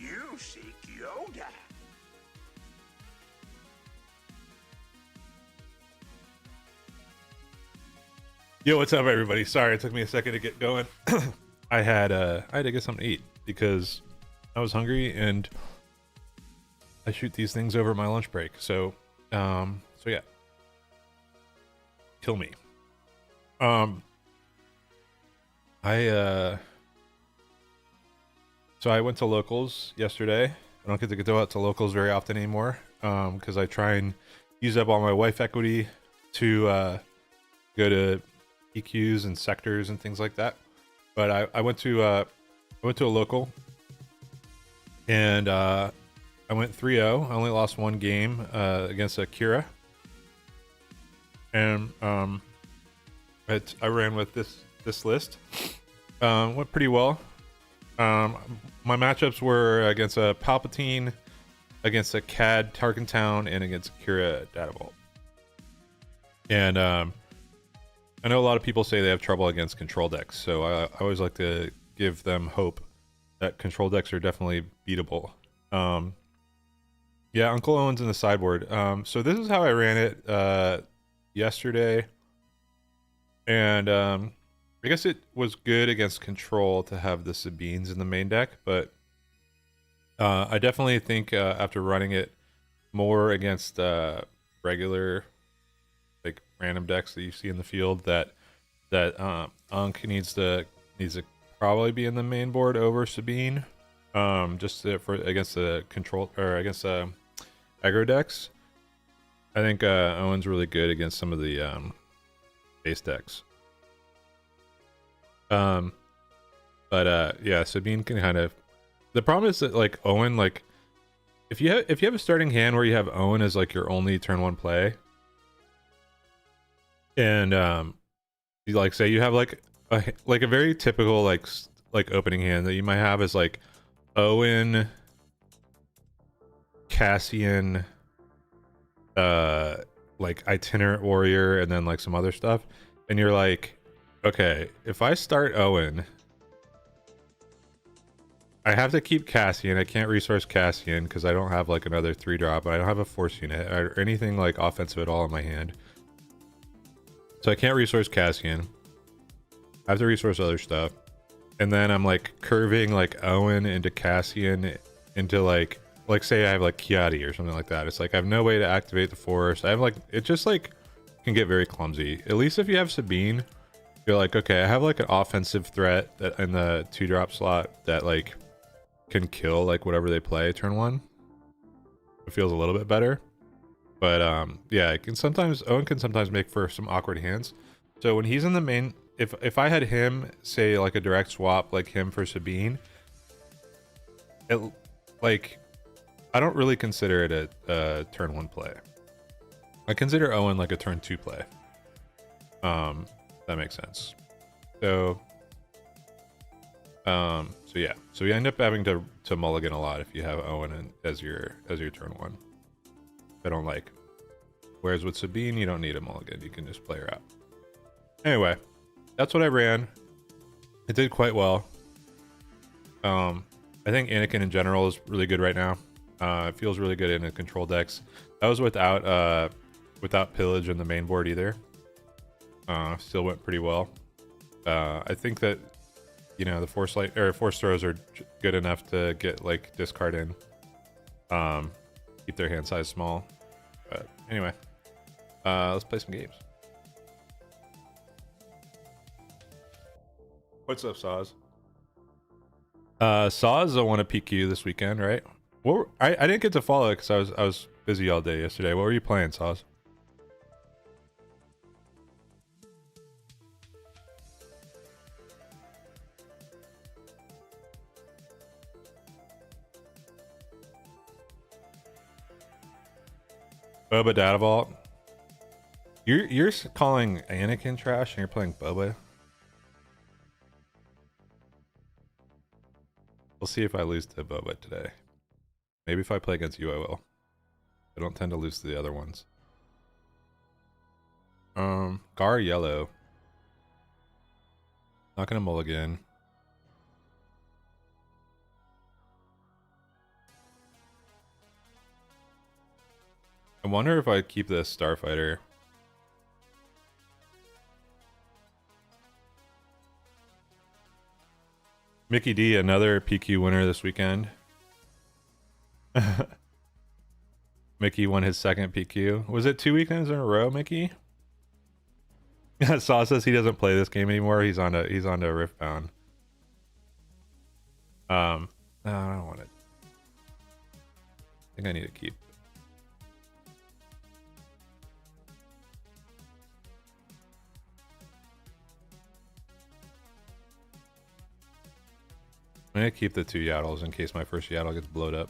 You seek Yoda. Yo, what's up, everybody? Sorry, it took me a second to get going. I had to get something to eat because I was hungry, and I shoot these things over my lunch break. So yeah, kill me. Um, I so I went to locals yesterday. I don't get to go out to locals very often anymore, because I try and use up all my wife equity to go to EQs and sectors and things like that. But I went to a local, and I went 3-0. I only lost one game against Akira, and I ran with this list. Went pretty well. My matchups were against a Palpatine, against a Cad Tarkentown, and against Akira Datavault. And I know a lot of people say they have trouble against control decks, so I always like to give them hope that control decks are definitely beatable. Yeah, Uncle Owen's in the sideboard. So this is how I ran it yesterday, and I guess it was good against control to have the Sabines in the main deck, but I definitely think after running it more against regular, like, random decks that you see in the field, that Unk needs to probably be in the main board over Sabine, just for against the control, or against aggro decks. I think Owen's really good against some of the base decks. But yeah, Sabine can kind of. The problem is that, like, Owen, like, if you have a starting hand where you have Owen as like your only turn one play, and you, like, say you have like a very typical like opening hand that you might have is like Owen, Cassian, like Itinerant Warrior, and then like some other stuff, and you're like, okay, if I start Owen, I have to keep Cassian. I can't resource Cassian because I don't have like another 3-drop. I don't have a force unit or anything like offensive at all in my hand. So I can't resource Cassian. I have to resource other stuff. And then I'm like curving like Owen into Cassian into like say I have like Kiadi or something like that. It's like I have no way to activate the force. I have like, it just like can get very clumsy. At least if you have Sabine, you're like, okay, I have like an offensive threat that in the 2-drop slot that like can kill like whatever they play turn one. It feels a little bit better. But yeah, Owen can sometimes make for some awkward hands. So when he's in the main, if I had him, say like a direct swap like him for Sabine, it, like, I don't really consider it a turn one play. I consider Owen like a turn two play. That makes sense. So yeah, so you end up having to mulligan a lot if you have Owen as your turn one. I don't like. Whereas with Sabine, you don't need a mulligan. You can just play her out. Anyway, that's what I ran. It did quite well. I think Anakin in general is really good right now. It feels really good in the control decks. That was without pillage in the main board either. Still went pretty well. I think that, you know, the force throws are good enough to get like discard in. Keep their hand size small. But anyway, let's play some games. What's up, Saz? Saz, I want to PQ this weekend, right? I didn't get to follow it because I was busy all day yesterday. What were you playing, Saz? Boba Datavault. You're calling Anakin trash and you're playing Boba? We'll see if I lose to Boba today. Maybe if I play against you, I will. I don't tend to lose to the other ones. Gar yellow. Not gonna mulligan. I wonder if I'd keep this Starfighter. Mickey D, another PQ winner this weekend. Mickey won his second PQ. Was it 2 weekends in a row, Mickey? Saw says he doesn't play this game anymore. He's on to Riftbound. No, I don't want it. I think I need to keep. I'm gonna keep the 2 Yaddles in case my first Yaddle gets blowed up.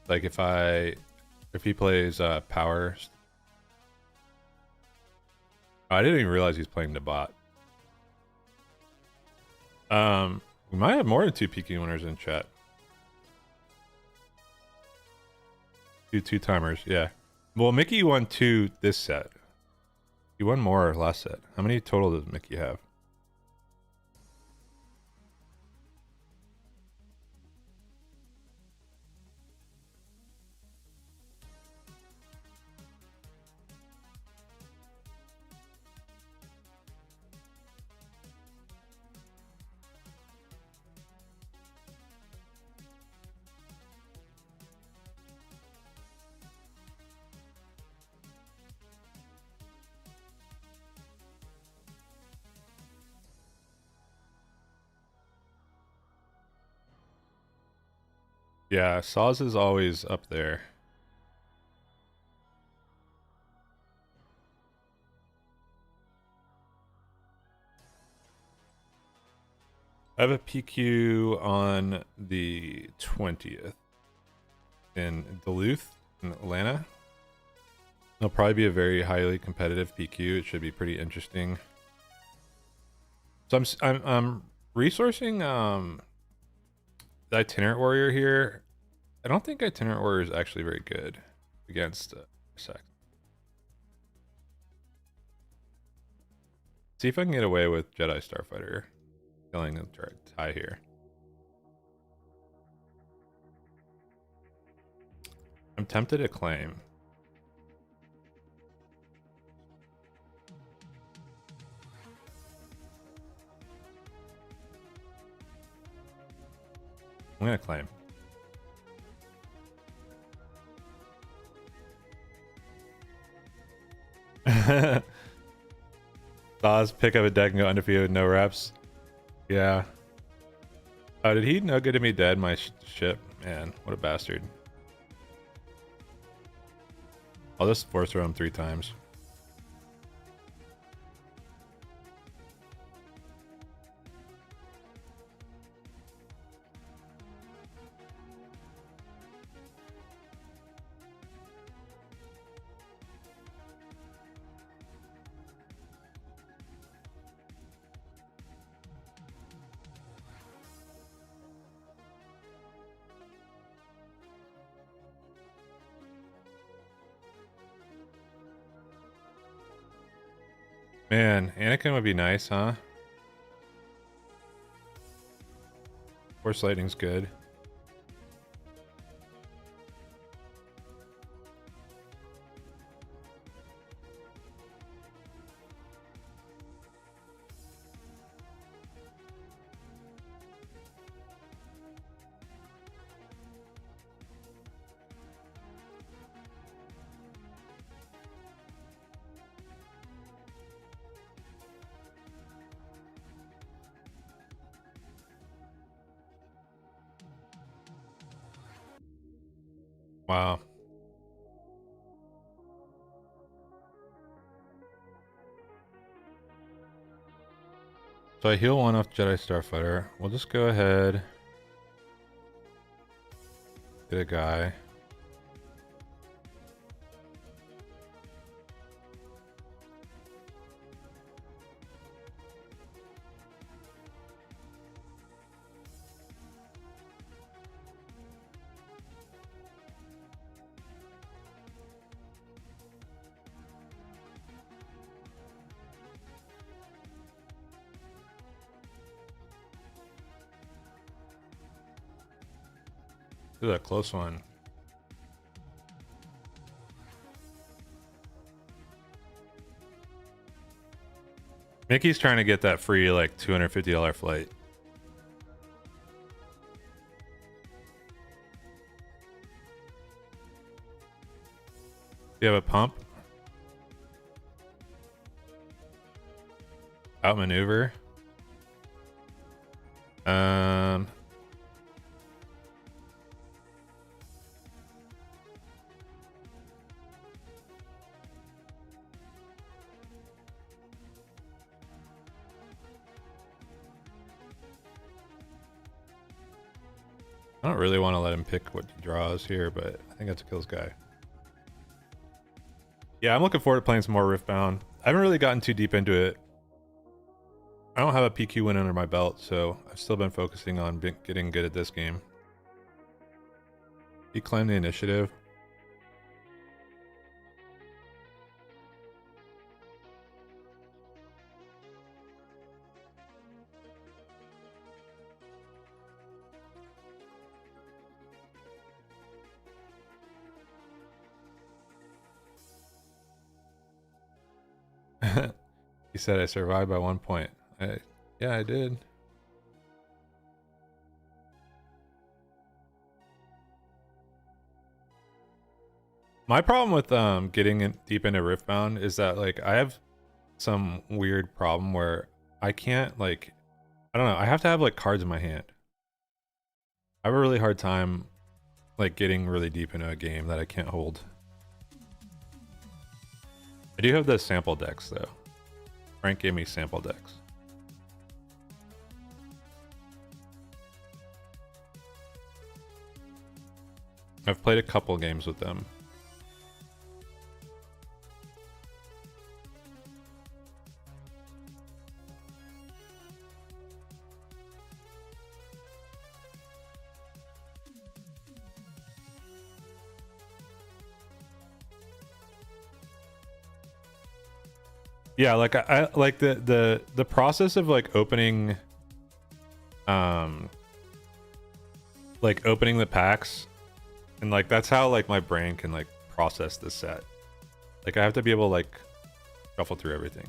Like if he plays power. Oh, I didn't even realize he's playing the bot. We might have more than 2 PQ winners in chat. Two timers, yeah. Well, Mickey won 2 this set. He won more last set. How many total does Mickey have? Yeah, Saw's is always up there. I have a PQ on the 20th in Duluth, in Atlanta. It'll probably be a very highly competitive PQ. It should be pretty interesting. So I'm resourcing the Itinerant Warrior here. I don't think Itinerant Warrior is actually very good against Sec. See if I can get away with Jedi Starfighter killing a tie here. I'm tempted to claim. I'm gonna claim. Dawes pick up a deck and go undefeated with no reps. Yeah. Oh, did he no good to me dead my ship? Man, what a bastard. I'll just force throw him 3 times. Man, Anakin would be nice, huh? Force Lightning's good. Wow. So I heal 1 off Jedi Starfighter. We'll just go ahead. Get a guy. Ooh, that close one. Mickey's trying to get that free like $250 flight. Do you have a pump? Outmaneuver. I don't really want to let him pick what he draws here, but I think that's a kills guy. Yeah, I'm looking forward to playing some more Riftbound. I haven't really gotten too deep into it. I don't have a PQ win under my belt, so I've still been focusing on getting good at this game. Decline the initiative. He said I survived by 1 point. Yeah, I did. My problem with getting deep into Riftbound is that like I have some weird problem where I can't like, I don't know, I have to have like cards in my hand. I have a really hard time like getting really deep into a game that I can't hold. I do have the sample decks though. Frank gave me sample decks. I've played a couple games with them. Yeah, like I like the process of like opening like opening the packs, and like that's how like my brain can like process the set. Like I have to be able to like shuffle through everything.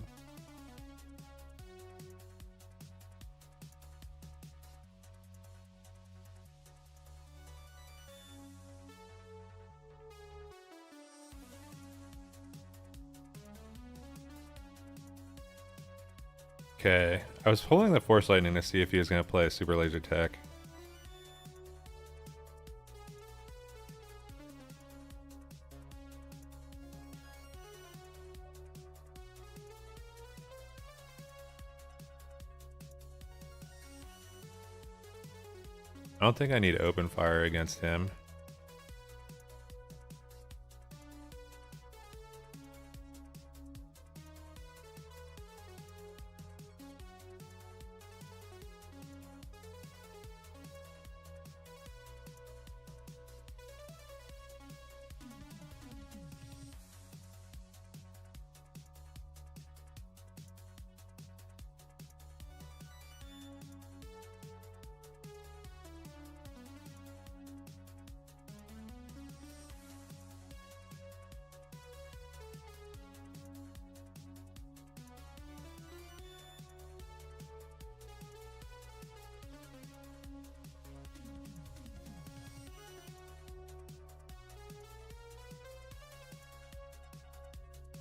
Okay, I was holding the Force Lightning to see if he was going to play a Super Laser Tech. I don't think I need open fire against him.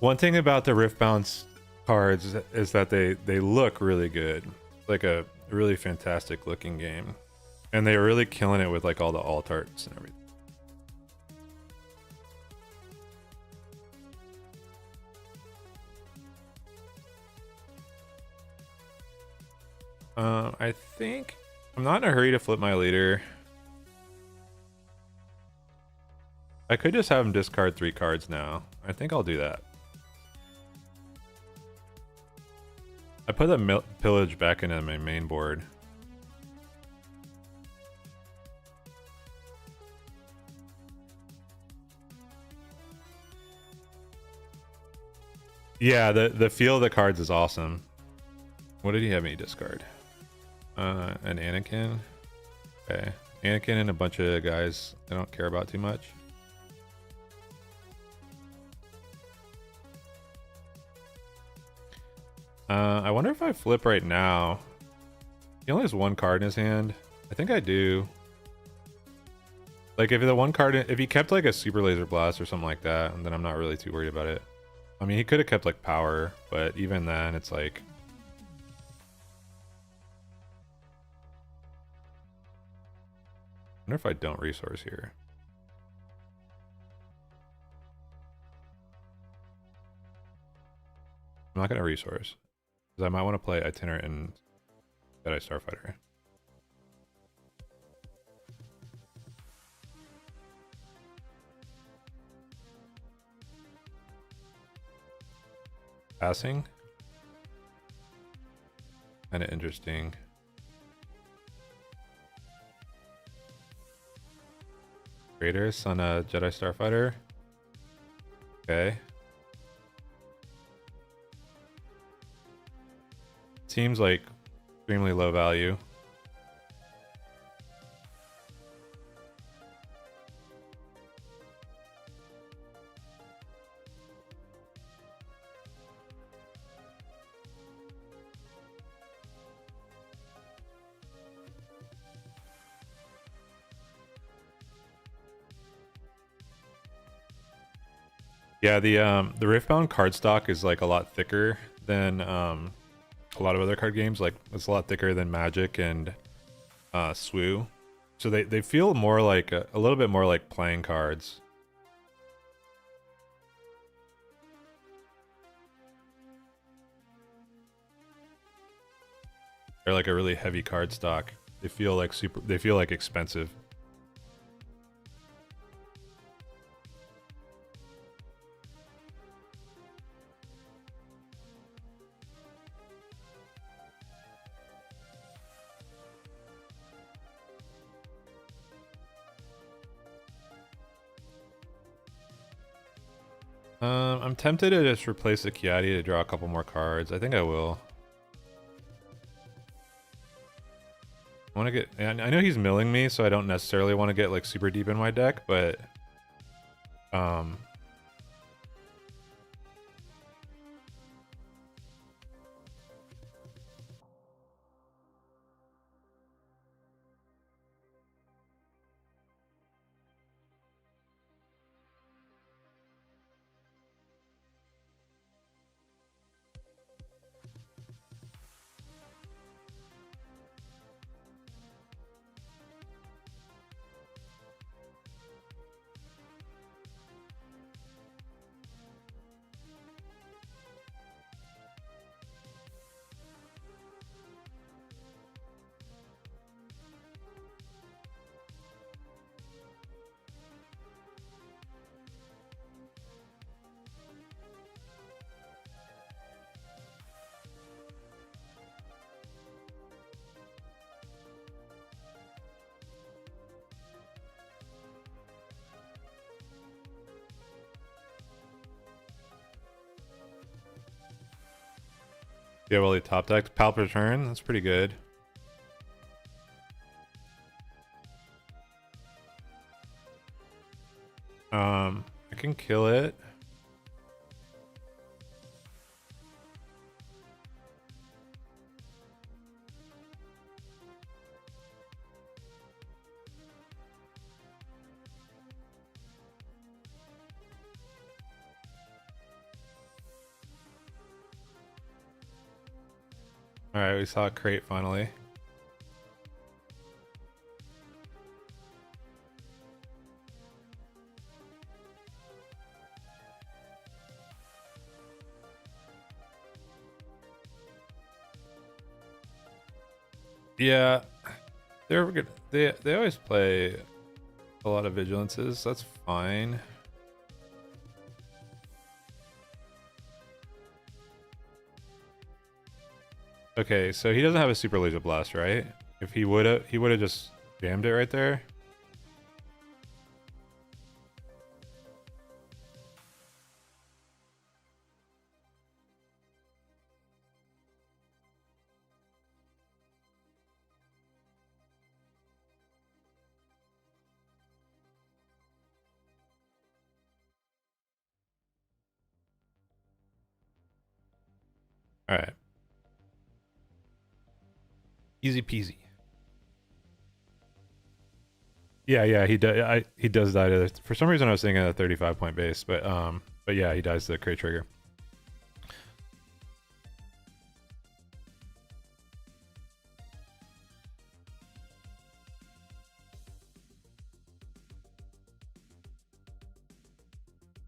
One thing about the Riftbound cards is that they look really good, like a really fantastic looking game, and they're really killing it with like all the alt arts and everything. I think I'm not in a hurry to flip my leader. I could just have him discard 3 cards now. I think I'll do that. I put the pillage back into my main board. Yeah, the feel of the cards is awesome. What did he have me discard? An Anakin. Okay, Anakin and a bunch of guys I don't care about too much. I wonder if I flip right now. He only has one card in his hand. I think I do. Like if the one card, if he kept like a super laser blast or something like that, and then I'm not really too worried about it. I mean, he could have kept like power, but even then, it's like. I wonder if I don't resource here. I'm not gonna resource because I might want to play Itinerant and Jedi Starfighter. Passing. Kind of interesting. Raiders on a Jedi Starfighter. Okay. Seems like extremely low value. Yeah, the Riftbound card stock is like a lot thicker than a lot of other card games. Like it's a lot thicker than Magic and SWU. So they feel more like a little bit more like playing cards. They're like a really heavy card stock. They feel like they feel like expensive. I'm tempted to just replace the Kiadi to draw a couple more cards. I think I will. I want to get. And I know he's milling me, so I don't necessarily want to get like super deep in my deck, but um, yeah, well, he top decked Palp Return. That's pretty good. I can kill it. All right, we saw a crate finally. Yeah, they're good. They always play a lot of vigilances. That's fine. Okay, so he doesn't have a super laser blast, right? If he would have just jammed it right there. All right. Easy peasy. Yeah, he does. He does die to. For some reason, I was thinking a 35-point base, but yeah, he dies to the crate trigger.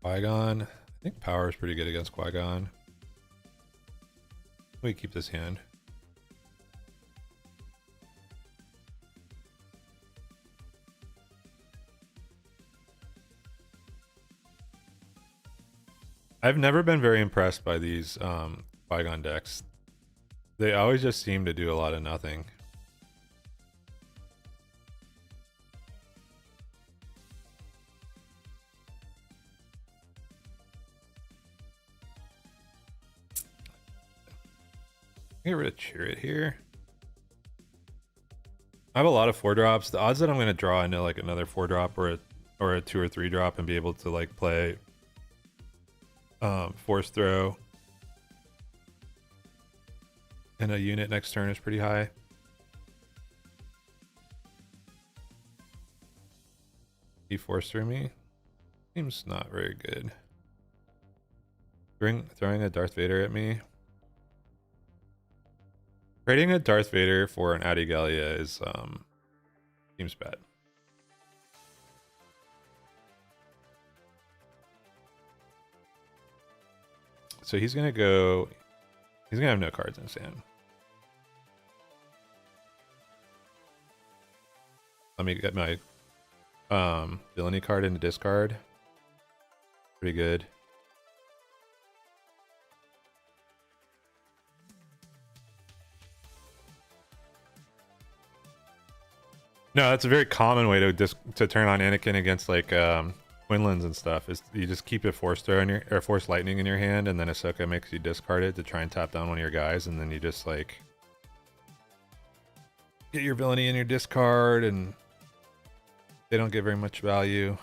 Qui-Gon. I think power is pretty good against Qui-Gon. We keep this hand. I've never been very impressed by these Qui-Gon decks. They always just seem to do a lot of nothing. Get rid of Chariot here. I have a lot of 4-drops. The odds that I'm going to draw into like another 4-drop or a 2 or 3-drop and be able to like play Force Throw and a unit next turn is pretty high. He Force Through me? Seems not very good. Throwing a Darth Vader at me. Trading a Darth Vader for an Adigalia is seems bad. So he's gonna have no cards in his hand. Let me get my villainy card into discard. Pretty good. No, that's a very common way to turn on Anakin against like Quinlans and stuff. Is you just keep a Force Throw in your or Force Lightning in your hand, and then Ahsoka makes you discard it to try and tap down one of your guys, and then you just like get your villainy in your discard, and they don't get very much value.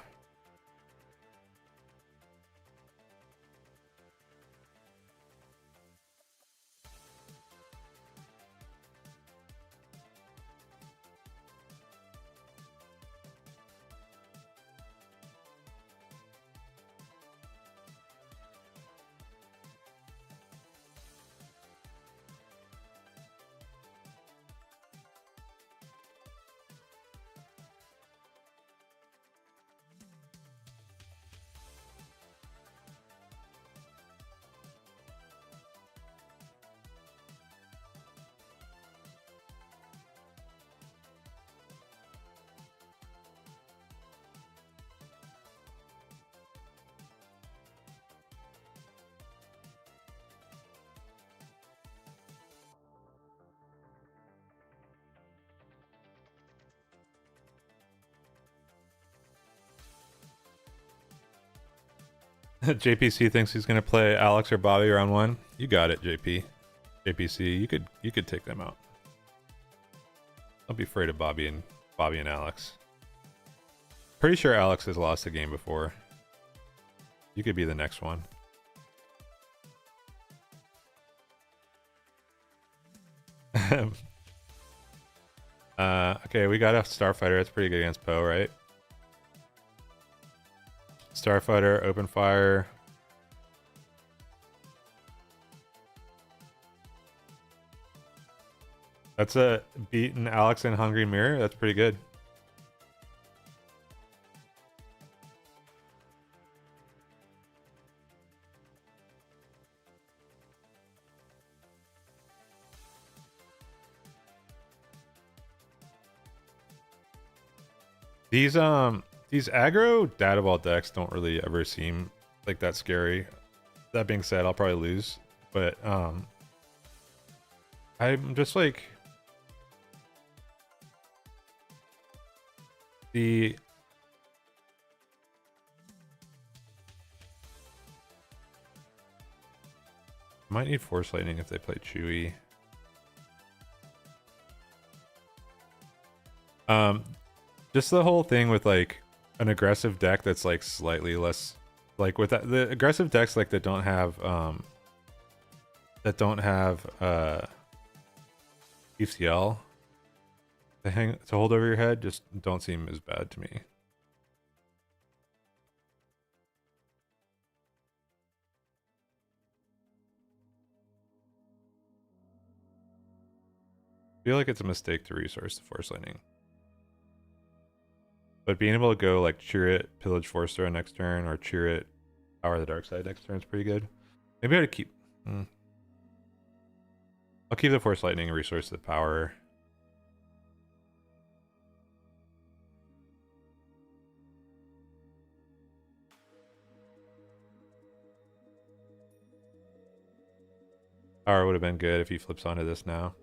JPC thinks he's gonna play Alex or Bobby round 1. You got it, JPC, you could take them out. Don't be afraid of Bobby and Alex. Pretty sure Alex has lost a game before. You could be the next one. Okay, we got a Starfighter. That's pretty good against Poe, right? Starfighter, open fire. That's a beaten Alex and Hungry Mirror. That's pretty good. These aggro data vault decks don't really ever seem like that scary. That being said, I'll probably lose, but I'm just like might need Force Lightning if they play Chewie. Just the whole thing with like an aggressive deck that's like slightly less like with that, the aggressive decks like that don't have UCL to hold over your head just don't seem as bad to me. I feel like it's a mistake to resource the Force Lightning. But being able to go like cheer it, pillage Force Throw next turn, or cheer it, power the dark side next turn is pretty good. Maybe I would keep. I'll keep the Force Lightning and resource the power. Power would have been good if he flips onto this now.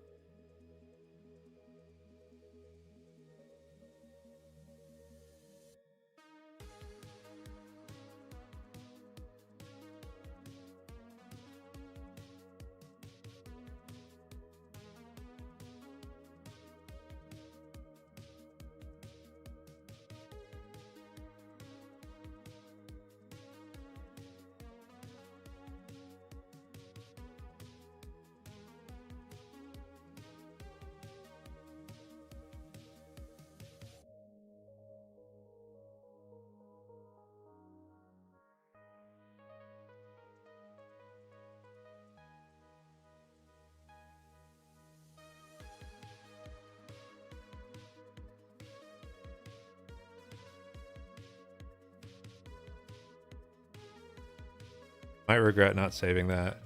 Might regret not saving that.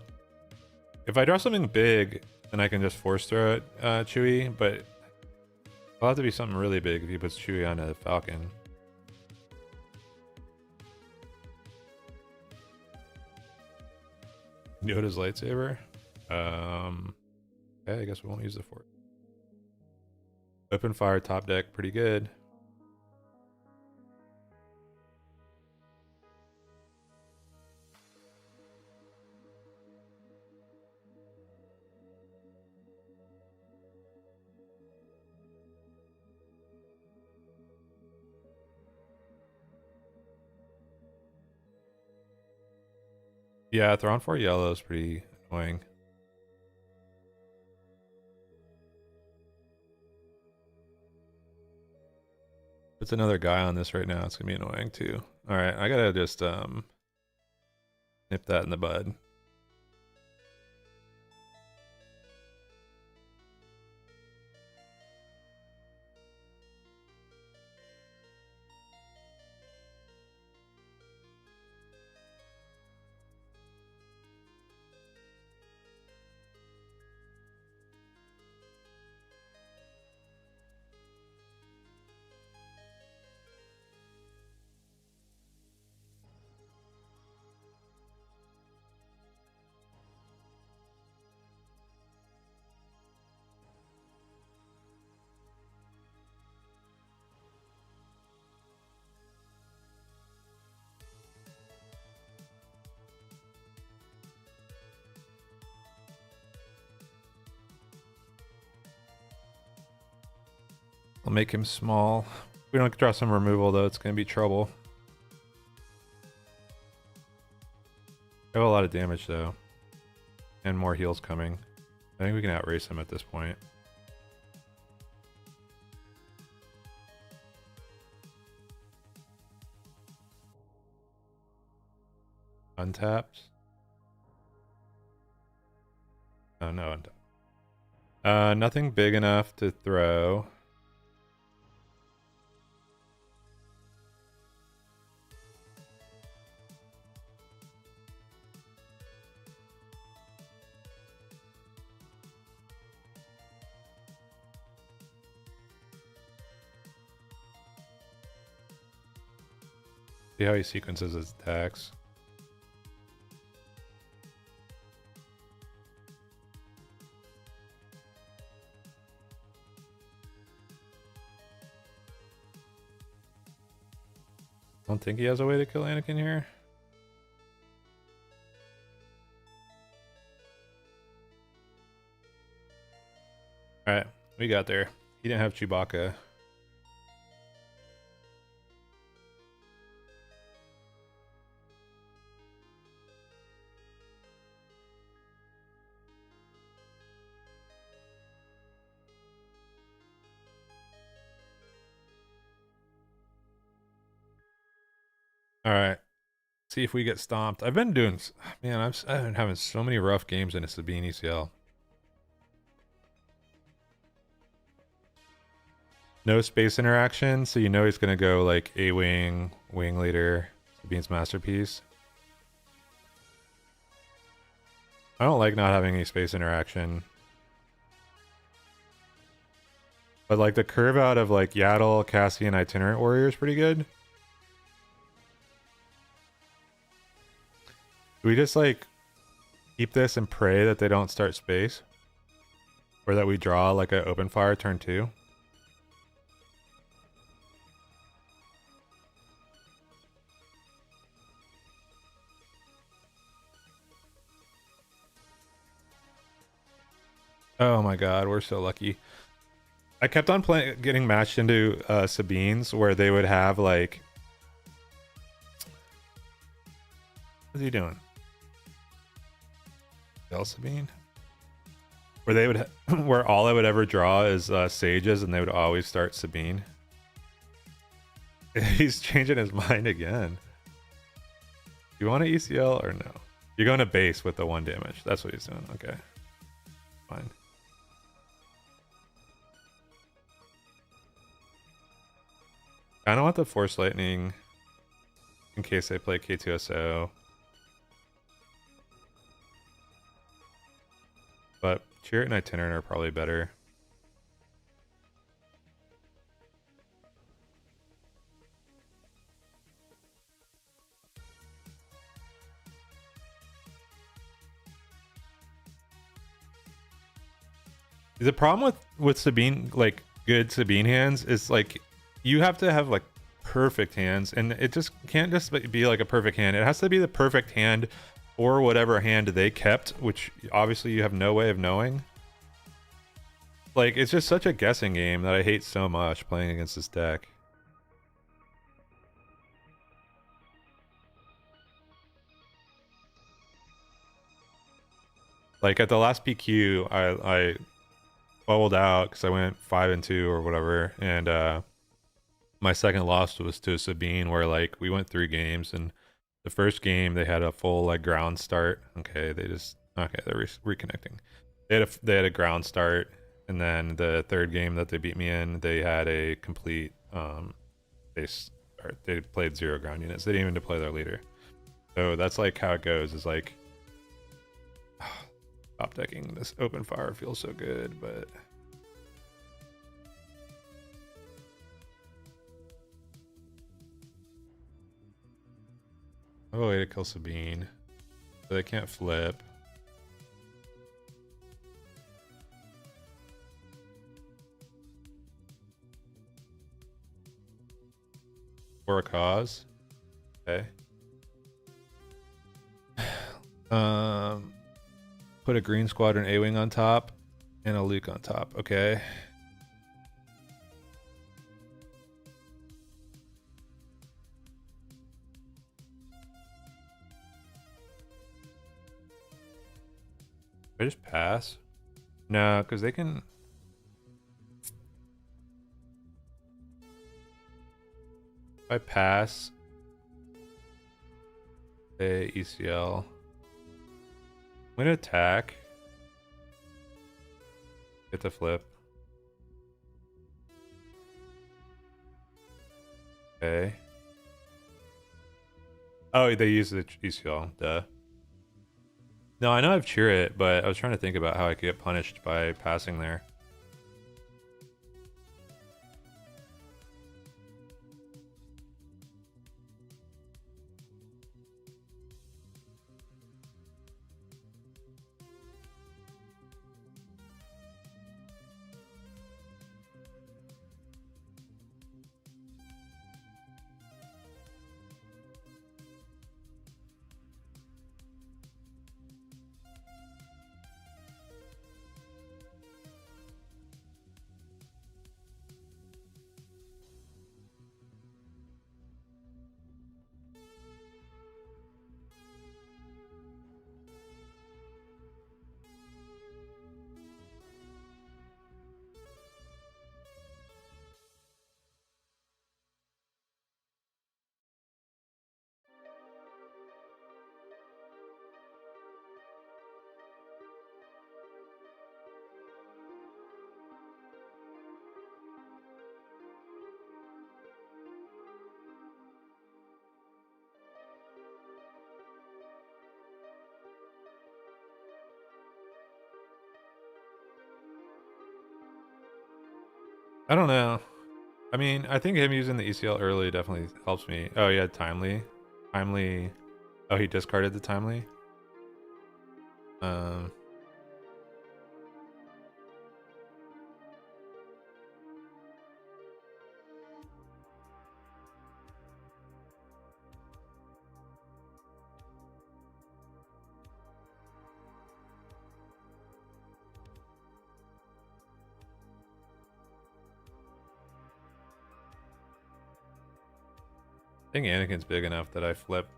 If I draw something big, then I can just force throw it, Chewie, but it'll have to be something really big if he puts Chewie on a Falcon. Yoda's lightsaber? Okay, I guess we won't use the Force. Open fire, top deck, pretty good. Yeah, throwing 4 yellow is pretty annoying. It's another guy on this right now. It's gonna be annoying too. All right, I gotta just nip that in the bud. I'll make him small. If we don't draw some removal though, it's gonna be trouble. I have a lot of damage though. And more heals coming. I think we can outrace him at this point. Untapped. Oh no, untapped. Nothing big enough to throw. See how he sequences his attacks. I don't think he has a way to kill Anakin here. Alright, we got there. He didn't have Chewbacca. All right. See if we get stomped. I've been doing, man, I've been having so many rough games in a Sabine ECL. No space interaction, so you know he's gonna go like A-wing, wing leader, Sabine's masterpiece. I don't like not having any space interaction. But like the curve out of like Yaddle, Cassian, Itinerant Warrior is pretty good. Do we just like keep this and pray that they don't start space? Or that we draw like an open fire turn 2? Oh my god, we're so lucky. I kept on getting matched into Sabines where they would have like... What's he doing? Del Sabine? Where they would... where all I would ever draw is Sages and they would always start Sabine. He's changing his mind again. You want an ECL or no? You're going to base with the 1 damage. That's what he's doing. Okay. Fine. I don't want the Force Lightning in case they play K2SO. But Chariot and Itinerant are probably better. The problem with Sabine, like good Sabine hands, is like you have to have like perfect hands, and it just can't just be like a perfect hand. It has to be the perfect hand or whatever hand they kept, which obviously you have no way of knowing. Like it's just such a guessing game that I hate so much playing against this deck. Like at the last PQ, I bubbled out because I went 5-2 or whatever, and my second loss was to Sabine, where like we went 3 games, and the first game they had a full like ground start. Okay, they're reconnecting. They had a ground start, and then the third game that they beat me in, they had a complete they played 0 ground units. They didn't even deploy their leader. So that's like how it goes. Is like top decking this open fire feels so good, but I have a way to kill Sabine, so they can't flip. For a cause. Okay. Put a green squadron A-wing on top and a Luke on top. Okay. I just pass? No, because they can... If I pass... Say ECL... I'm gonna attack. Get the flip. Okay. Oh, they use the ECL. Duh. No, I know I've cheer it, but I was trying to think about how I could get punished by passing there. I don't know. I mean, I think him using the ECL early definitely helps me. Oh, yeah, timely. Timely. Oh, he discarded the timely. Um, I think Anakin's big enough that I flip.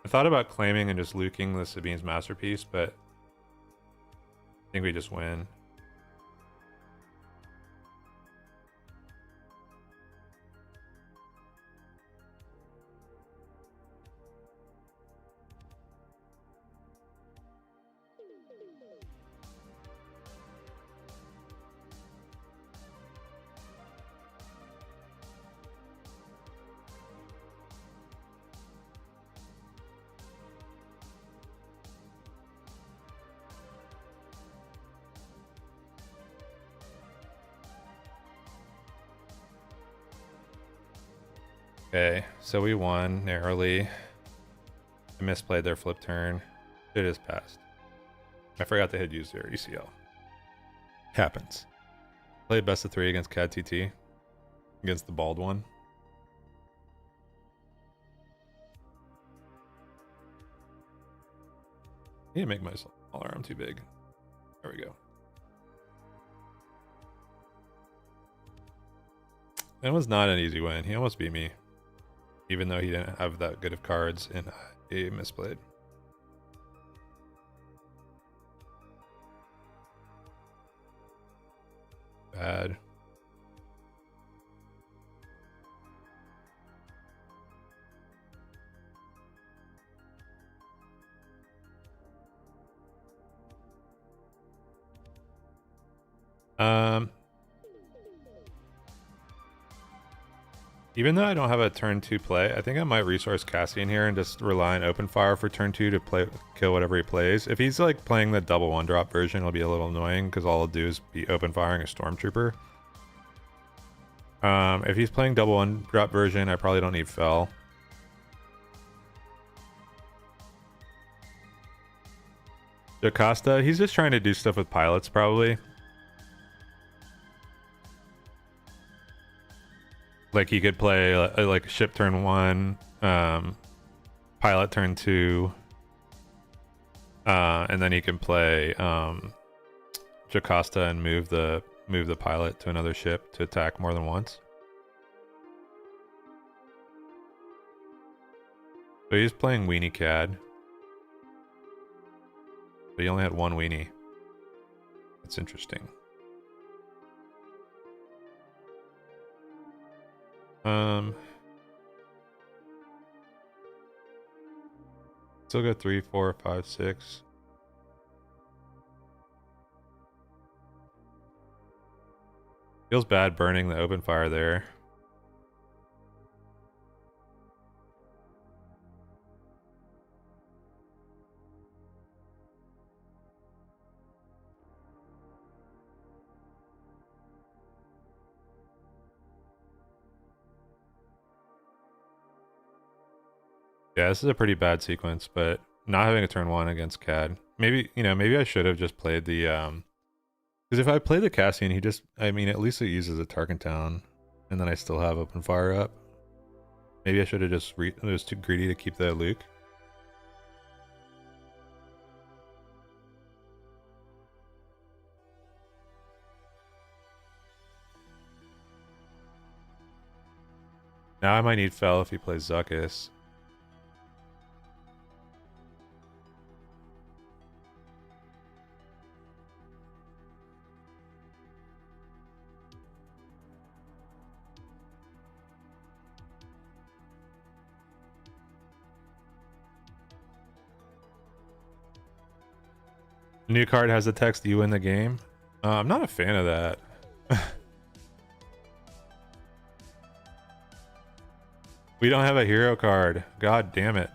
I thought about claiming and just luking the Sabine's masterpiece, but I think we just win. Okay, so we won narrowly. I misplayed their flip turn. It is passed. I forgot they had used their ECL. Happens. Played best of 3 against CAD TT. Against the bald one. I need to make my smaller arm too big. There we go. That was not an easy win. He almost beat me. Even though he didn't have that good of cards and he misplayed. Bad. Even though I don't have a turn 2 play, I think I might resource Cassian here and just rely on open fire for turn 2 to kill whatever he plays. If he's like playing the double 1-drop version, it'll be a little annoying because all I'll do is be open firing a stormtrooper. If he's playing double 1-drop version, I probably don't need Fell. Jocasta, he's just trying to do stuff with pilots probably. Like he could play like ship turn 1, pilot turn 2, and then he can play Jocasta and move the pilot to another ship to attack more than once. So he's playing Weenie Cad. But he only had one Weenie. That's interesting. Still got 3, 4, 5, 6. Feels bad burning the open fire there. Yeah, this is a pretty bad sequence, but not having a turn 1 against Cad. Maybe, maybe I should have just played the, because if I play the Cassian, he just, I mean, at least it uses a Tarkin Town, and then I still have open fire up. Maybe I should have just, it was too greedy to keep the Luke. Now I might need Fell if he plays Zuckuss. New card has the text "You win the game." I'm not a fan of that. We don't have a hero card. God damn it.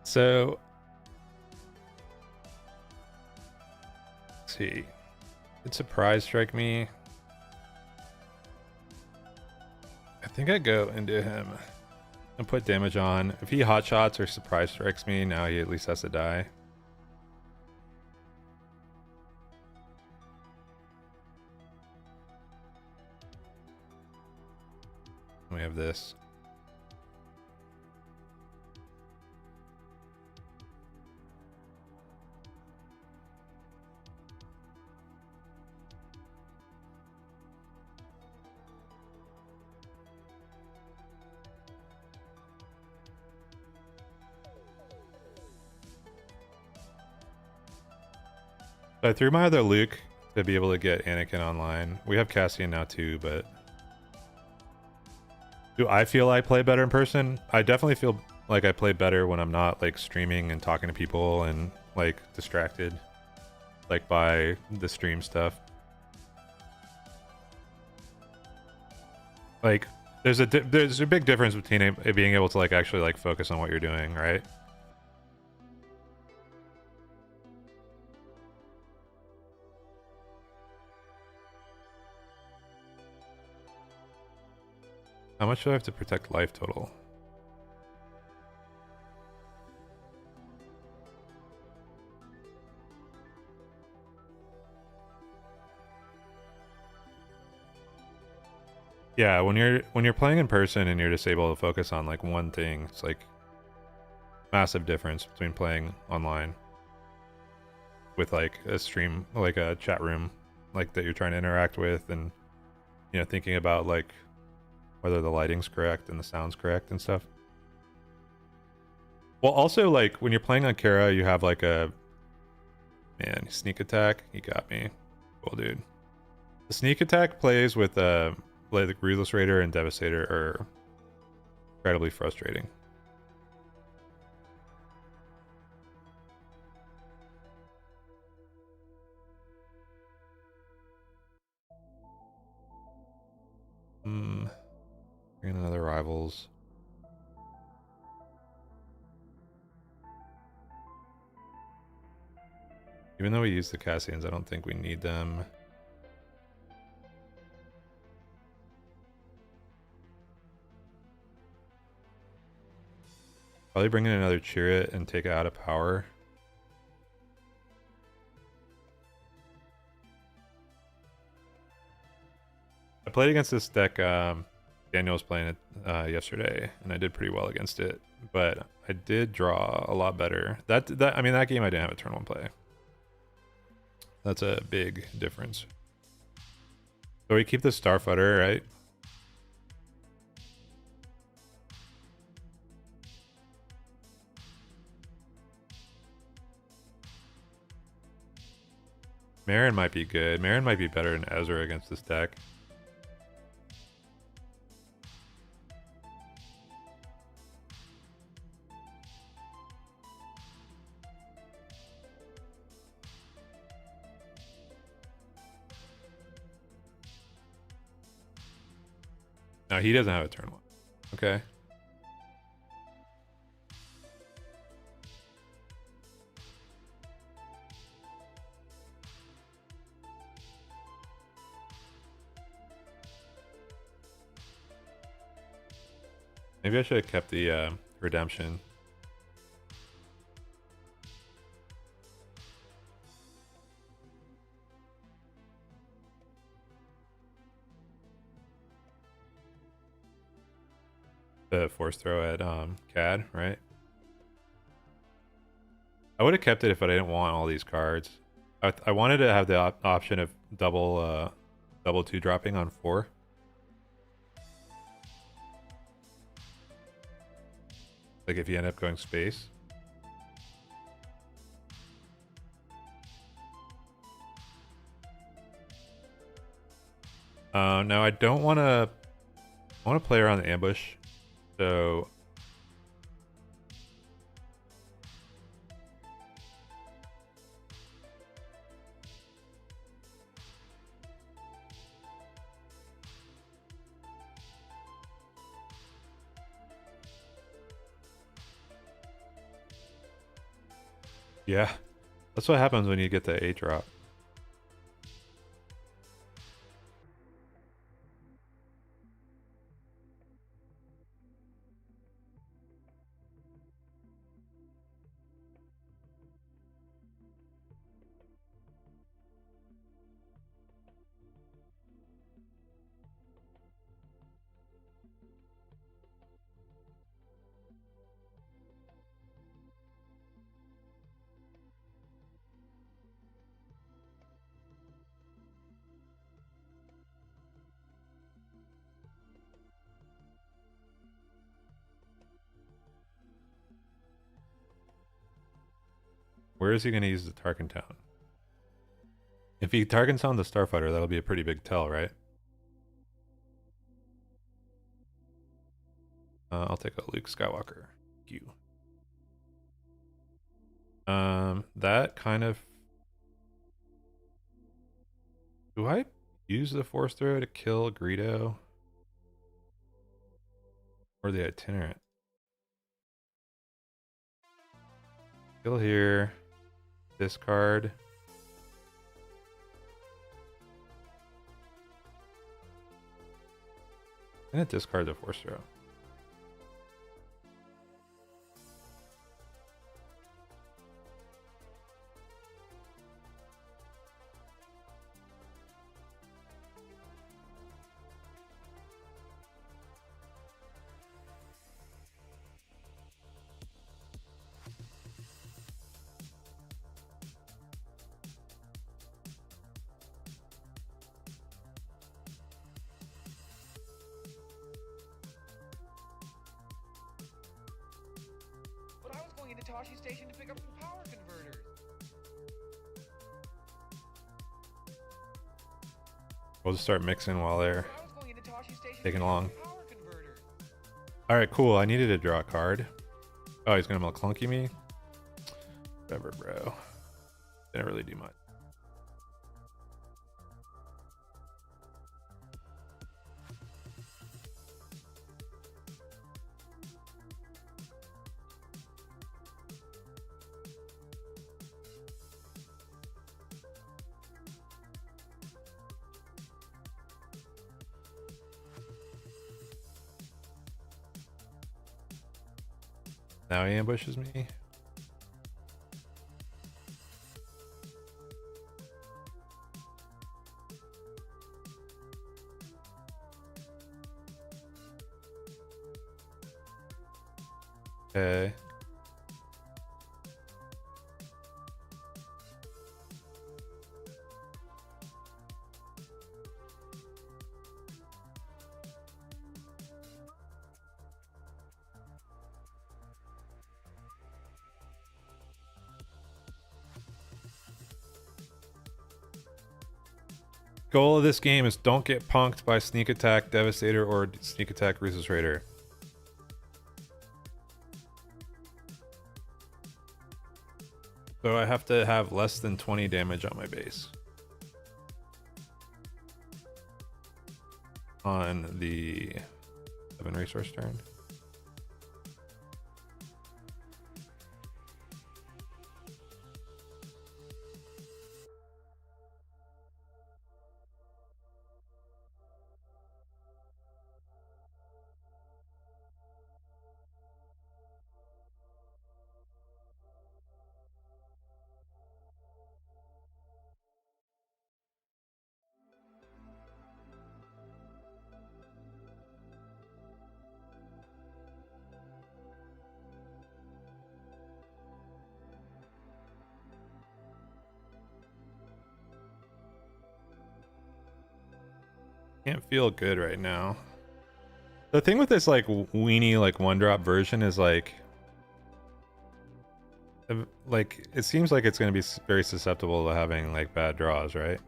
So let's see. Did surprise strike me? I think I go into him and put damage on. If he hot shots or surprise strikes me, now he at least has to die. We have this. So I threw my other Luke to be able to get Anakin online. We have Cassian now too, but do I feel I play better in person? I definitely feel like I play better when I'm not like streaming and talking to people and like distracted like by the stream stuff. Like there's a big difference between it being able to like actually like focus on what you're doing, right? How much do I have to protect life total? Yeah, when you're playing in person and you're just able to focus on like one thing, it's like massive difference between playing online with like a stream, like a chat room, like that you're trying to interact with, and you know, thinking about like whether the lighting's correct and the sound's correct and stuff. Well, also like when you're playing on Kara, you have like a sneak attack. He got me. Cool, dude. The sneak attack plays with like Ruthless Raider and Devastator are incredibly frustrating. Bring in another Rivals. Even though we use the Cassians, I don't think we need them. Probably bring in another Chirrut and take it out of power. I played against this deck. Daniel was playing it yesterday, and I did pretty well against it. But I did draw a lot better. That game I didn't have a turn one play. That's a big difference. So we keep the Starfighter, right? Marin might be good. Marin might be better than Ezra against this deck. No, he doesn't have a turn one. Okay. Maybe I should have kept the redemption. The force throw at CAD, right? I would have kept it if I didn't want all these cards. I wanted to have the option of double 2-dropping on 4. Like if you end up going space. Now I don't want to. I want to play around the ambush, so. Yeah, that's what happens when you get the 8 drop. Where is he going to use the Tarkin Town? If he Tarkin Town the Starfighter, that'll be a pretty big tell, right? I'll take a Luke Skywalker. Thank you. That kind of... Do I use the Force Throw to kill Greedo? Or the Itinerant? Kill here. Discard. I'm gonna discard the Force Throw. Station to pick up some power converters. We'll just start mixing while they're taking long. Alright, cool. I needed to draw a card. Oh, he's gonna clunky me? Whatever, bro. Didn't really do much. Now he ambushes me. Okay. Goal of this game is don't get punked by Sneak Attack Devastator or Sneak Attack Rhesus Raider. So I have to have less than 20 damage on my base. On the 7 resource turn. Can't feel good right now. The thing with this like weenie like 1-drop version is like it seems like it's going to be very susceptible to having like bad draws, right?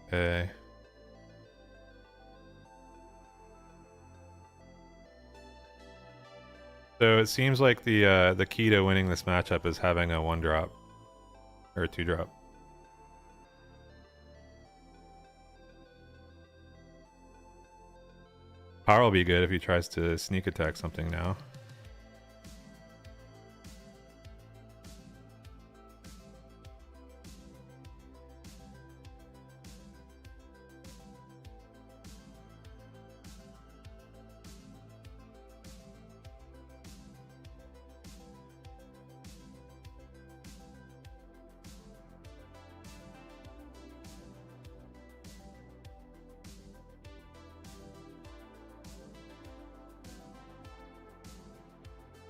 Okay. So it seems like the key to winning this matchup is having a 1-drop or a 2-drop. Power will be good if he tries to sneak attack something now.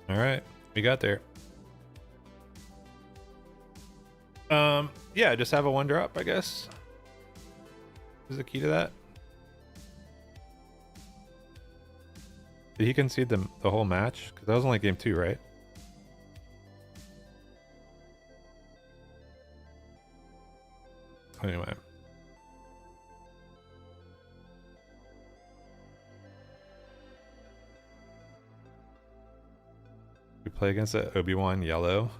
All right, we got there. Yeah, just have a 1-drop, I guess. Is the key to that? Did he concede the whole match? Because that was only game 2, right? Anyway. We play against the Obi-Wan yellow.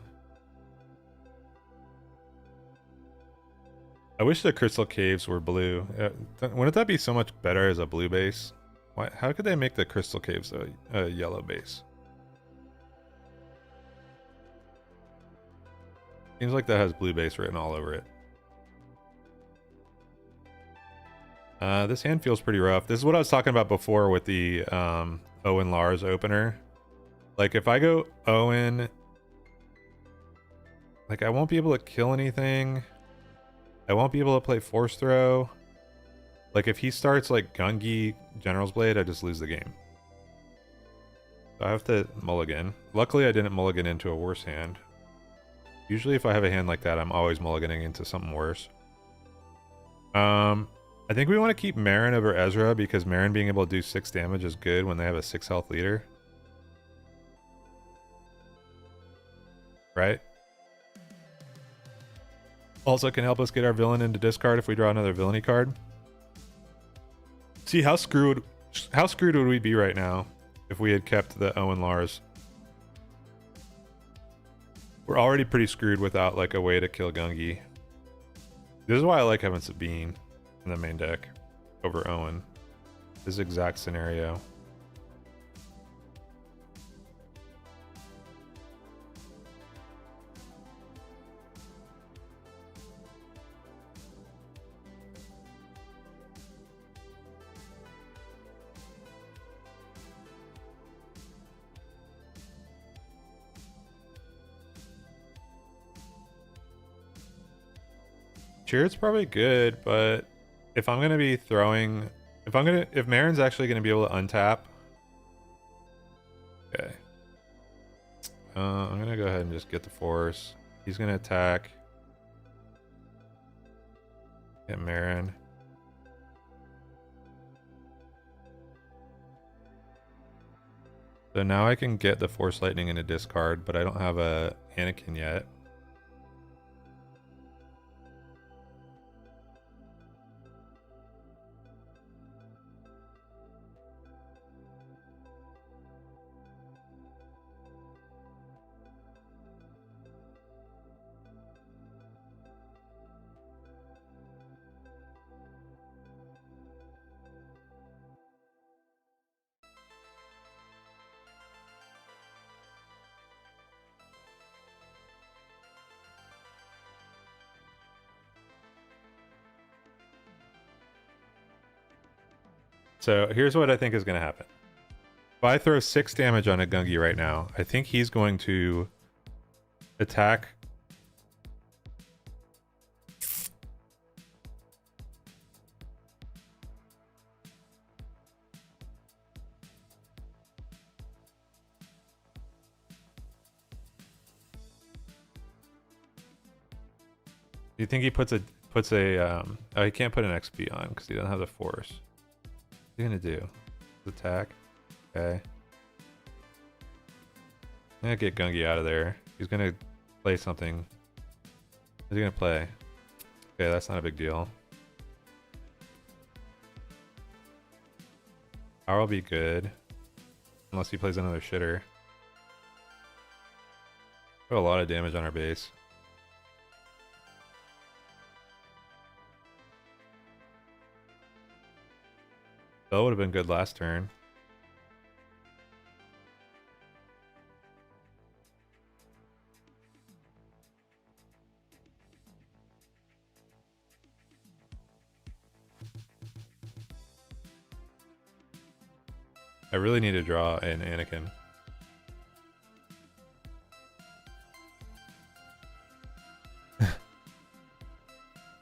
I wish the Crystal Caves were blue. Wouldn't that be so much better as a blue base? Why? How could they make the Crystal Caves a yellow base? Seems like that has blue base written all over it. This hand feels pretty rough. This is what I was talking about before with the Owen Lars opener. Like if I go Owen, like I won't be able to kill anything. I won't be able to play Force Throw. Like if he starts like Gungi General's Blade, I just lose the game. So I have to mulligan. Luckily I didn't mulligan into a worse hand. Usually if I have a hand like that, I'm always mulliganing into something worse. I think we want to keep Marin over Ezra because Marin being able to do 6 damage is good when they have a 6 health leader. Right? Also can help us get our villain into discard if we draw another villainy card. See how screwed would we be right now if we had kept the Owen Lars? We're already pretty screwed without like a way to kill Gungi. This is why I like having Sabine in the main deck over Owen. This exact scenario. Cheered's probably good, but if I'm gonna be throwing, if Marin's actually gonna be able to untap, okay. I'm gonna go ahead and just get the force. He's gonna attack. Get Marin. So now I can get the Force Lightning into discard, but I don't have a Anakin yet. So here's what I think is going to happen. If I throw 6 damage on a Gungi right now, I think he's going to attack. Do you think he puts a oh, he can't put an XP on because he doesn't have the force. What's he gonna do? Attack. Okay. I'm gonna get Gungi out of there. He's gonna play something. What's he gonna play? Okay, that's not a big deal. Power will be good. Unless he plays another shitter. Put a lot of damage on our base. That would have been good last turn. I really need to draw an Anakin.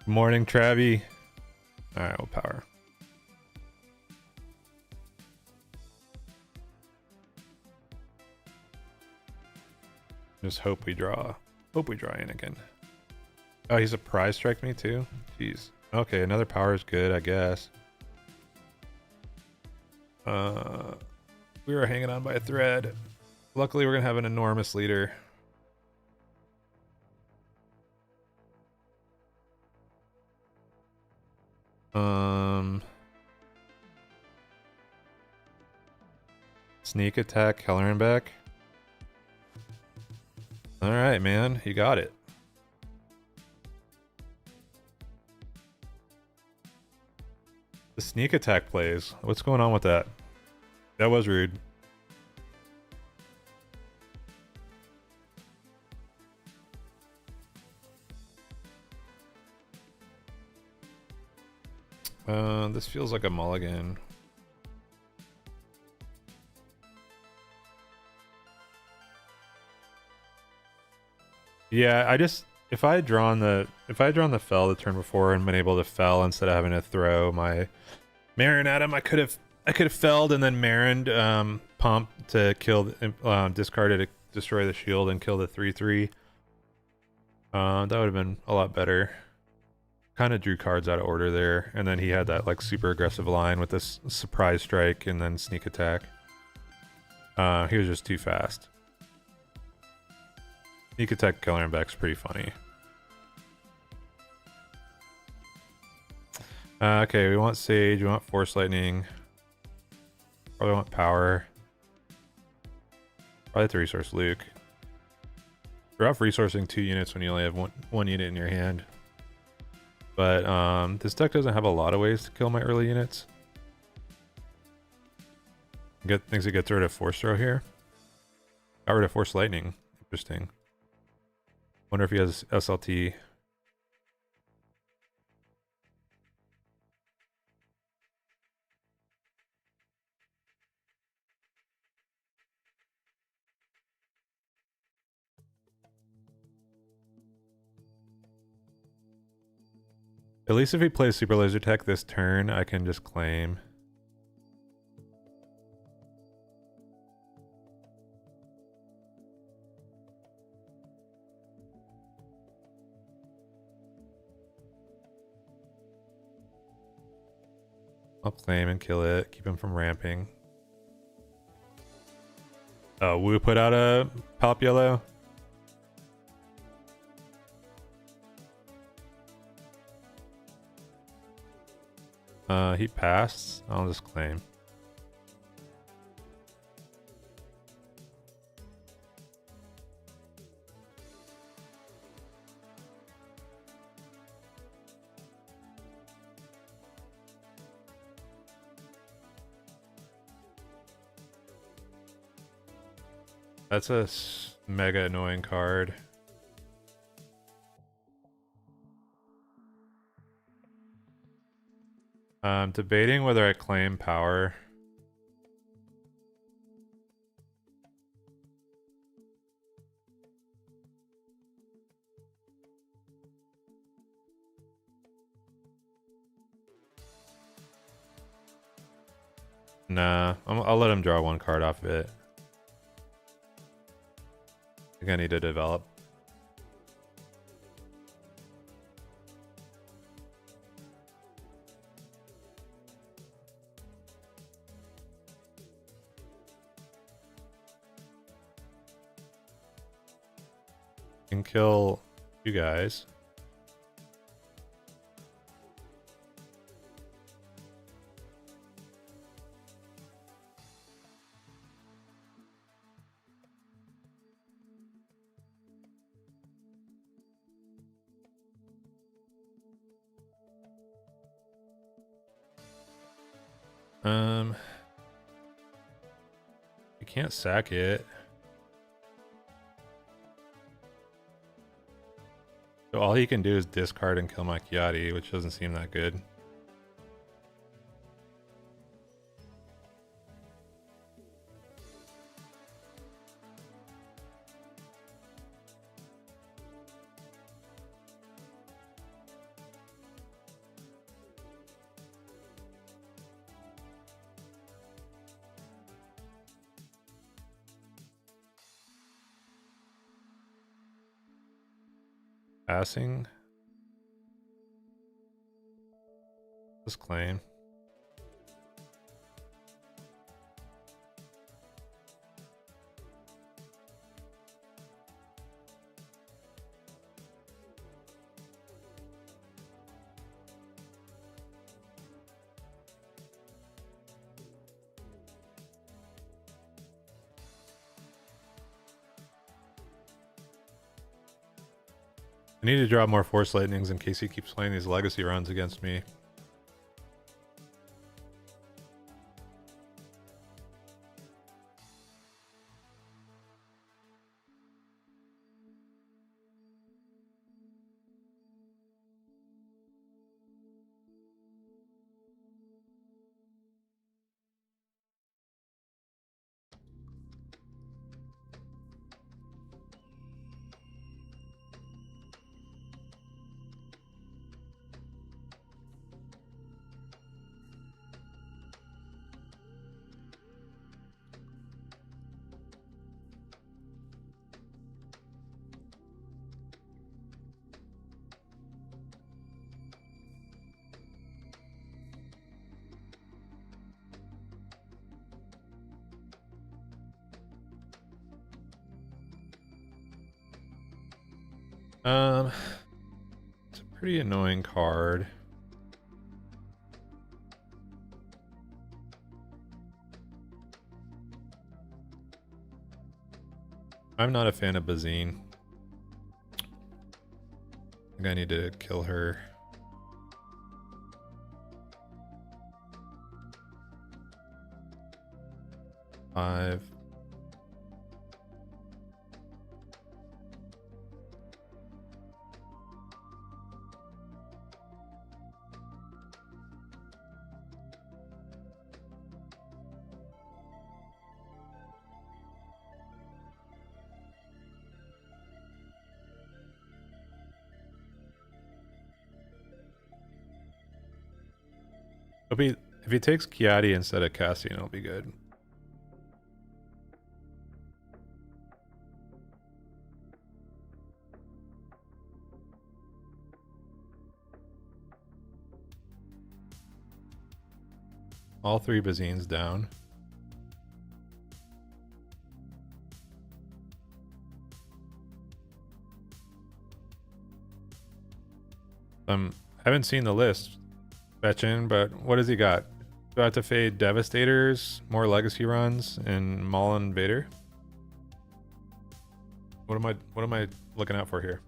Morning, Travie. Alright, we'll power. Just hope we draw. Hope we draw Anakin. Oh, he's a prize strike me too? Jeez. Okay, another power is good, I guess. We were hanging on by a thread. Luckily, we're gonna have an enormous leader. Sneak attack, Hellerenbeck. All right, man, you got it. The sneak attack plays. What's going on with that? That was rude. This feels like a mulligan. Yeah, if I had drawn the fell the turn before and been able to fell instead of having to throw my Marin at him, I could have felled and then Marin pump to kill discard it to destroy the shield and kill the 3/3. That would have been a lot better. Kind of drew cards out of order there, and then he had that like super aggressive line with this surprise strike and then sneak attack. He was just too fast. Sneak attack Hellerenbeck's pretty funny. Okay, we want Sage, we want Force Lightning. Probably want Power. Probably have to resource Luke. You're off resourcing 2 units when you only have one unit in your hand. But this deck doesn't have a lot of ways to kill my early units. Get things that get rid of Force Throw here. Got rid of Force Lightning. Interesting. Wonder if he has SLT. At least if he plays Super Laser Tech this turn, I can just claim. I'll claim and kill it, keep him from ramping. Oh, Wu put out a pop yellow. He passed. I'll just claim. That's a mega annoying card. I'm debating whether I claim power. Nah, I'll let him draw one card off of it. I think I need to develop. Can kill you guys. You can't sack it. So all he can do is discard and kill my Kiadi, which doesn't seem that good. Passing. This claim. I need to draw more Force Lightnings in case he keeps playing these legacy runs against me. It's a pretty annoying card. I'm not a fan of Bazine. I think I need to kill her. Five. If he takes Kiadi instead of Cassian, it'll be good. All three Bazines down. Haven't seen the list, Fetchin, but what has he got? Do I have to fade Devastators, more legacy runs, and Maul Invader? What am I looking out for here?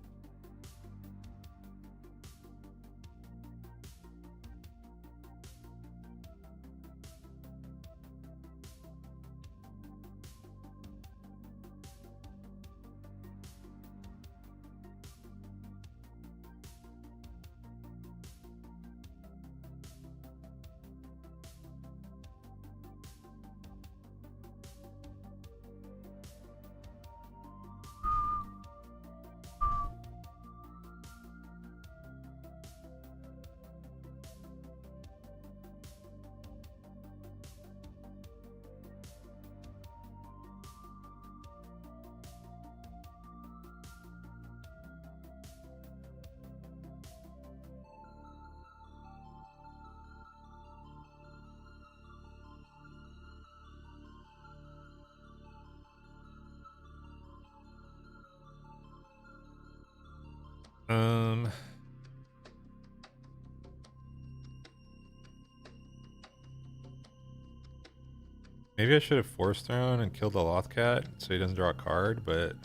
Maybe I should have Force Thrown and killed the Lothcat so he doesn't draw a card, but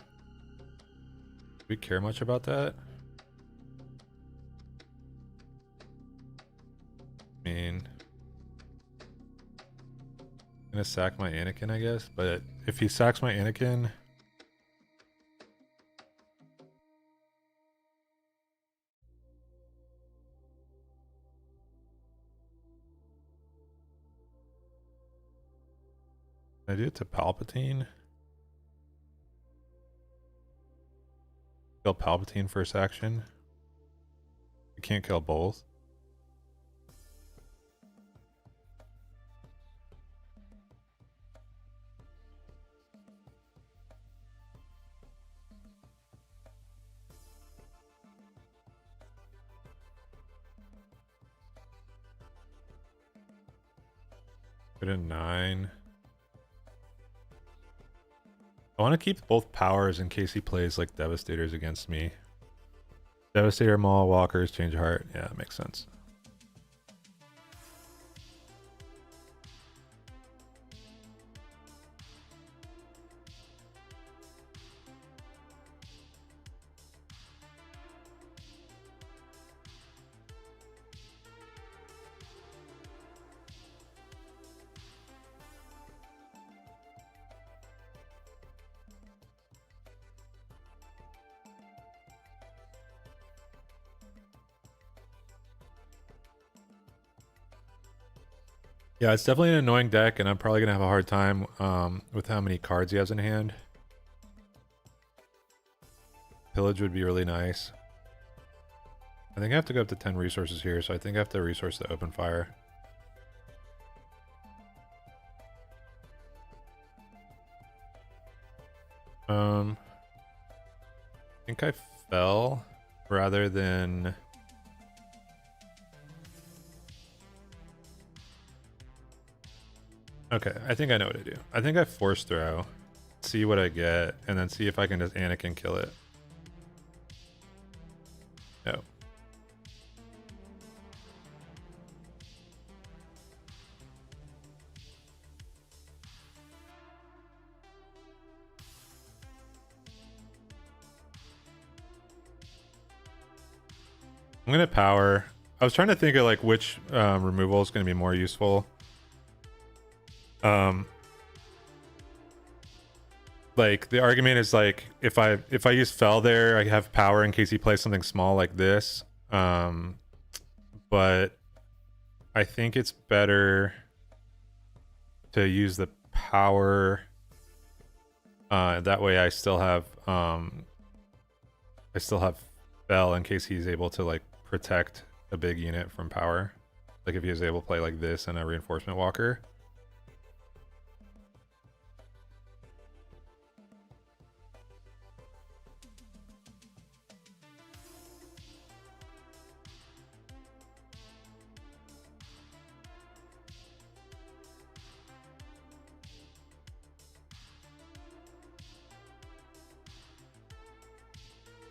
do we care much about that? I mean, gonna sack my Anakin, I guess. But if he sacks my Anakin, I do it to Palpatine. Kill Palpatine first action. You can't kill both. Put in 9. I want to keep both powers in case he plays like Devastators against me. Devastator, Maul, Walkers, Change of Heart. Yeah, that makes sense. Yeah, it's definitely an annoying deck, and I'm probably going to have a hard time with how many cards he has in hand. Pillage would be really nice. I think I have to go up to 10 resources here, so I think I have to resource the open fire. I think I fell rather than... Okay, I think I know what to do. I think I force throw, see what I get, and then see if I can just Anakin kill it. No. I'm gonna power. I was trying to think of like which removal is gonna be more useful. Like the argument is like if I use Fell there, I have power in case he plays something small like this. But I think it's better to use the power. That way I still have Fell in case he's able to like protect a big unit from power. Like if he was able to play like this and a reinforcement walker.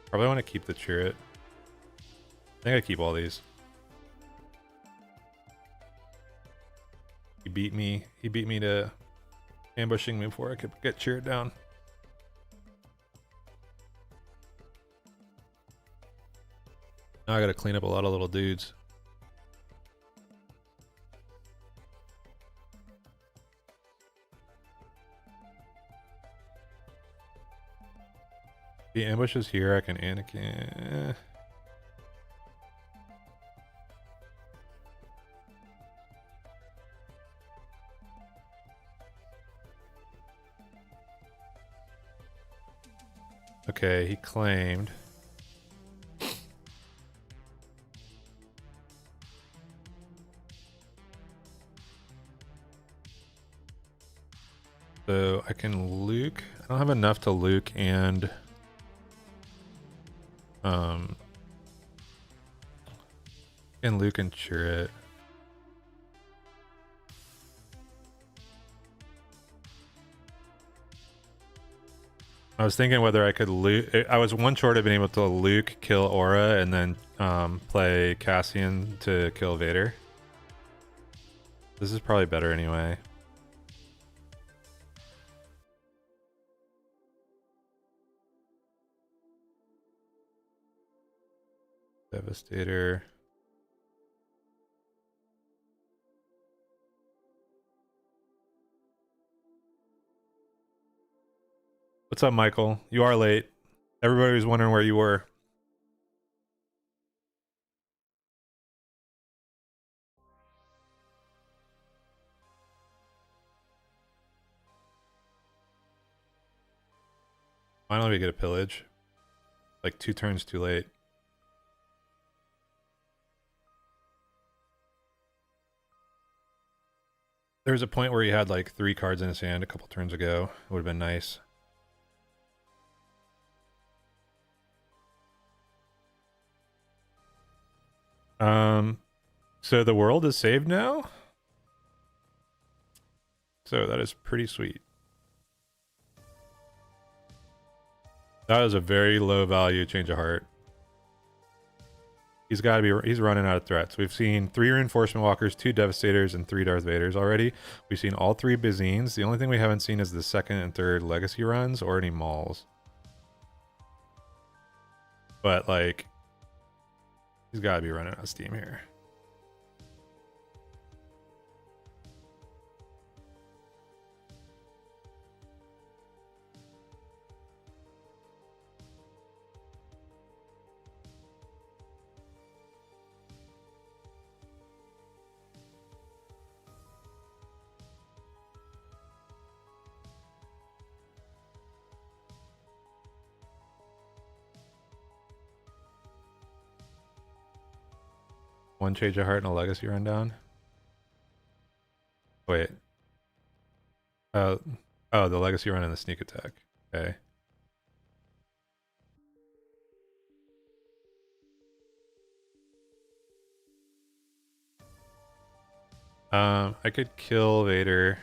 Probably want to keep the turret. I think I keep all these. He beat me. He beat me to ambushing me before I could get turret down. Now I gotta clean up a lot of little dudes. The ambush is here. I can Anakin. Okay, he claimed. So I can Luke. I don't have enough to Luke and and Luke and turret. I was thinking whether I could Luke. I was one short of being able to Luke kill Aura and then play Cassian to kill Vader. This is probably better anyway. Devastator. What's up, Michael? You are late. Everybody was wondering where you were. Finally, we get a pillage. Like 2 turns too late. There was a point where he had like 3 cards in his hand a couple turns ago. It would have been nice. So the world is saved now? So that is pretty sweet. That was a very low value change of heart. He's running out of threats. We've seen 3 reinforcement walkers, 2 devastators, and 3 Darth Vaders already. We've seen all 3 Bazines. The only thing we haven't seen is the 2nd and 3rd legacy runs or any mauls. But like, he's got to be running out of steam here. One change of heart and a legacy rundown. Wait. Oh, the legacy run and the sneak attack. Okay. I could kill Vader.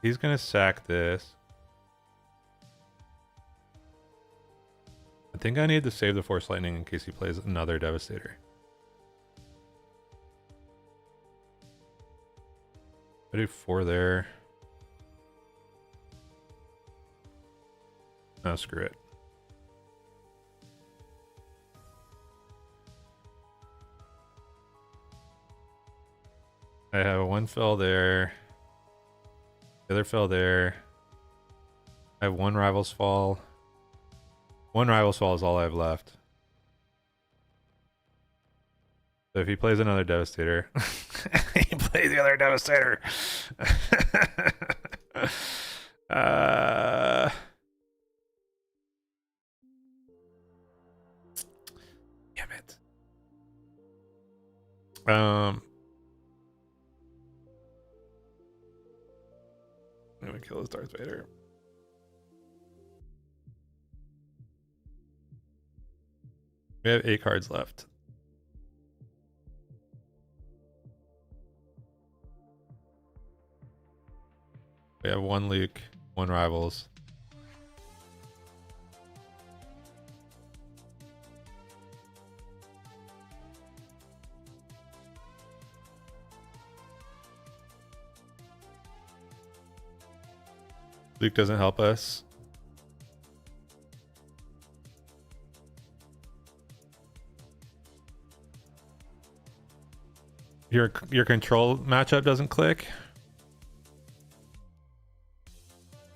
He's gonna sack this. I think I need to save the Force Lightning in case he plays another Devastator. I do 4 there. No, screw it. I have 1 fell there. The other fell there. I have 1 Rivals Fall. 1 Rivals Fall is all I have left. So if he plays another Devastator, he plays the other Devastator. Damn it. I'm gonna kill his Darth Vader. We have 8 cards left. We have 1 Luke, 1 Rivals. Luke doesn't help us. Your control matchup doesn't click.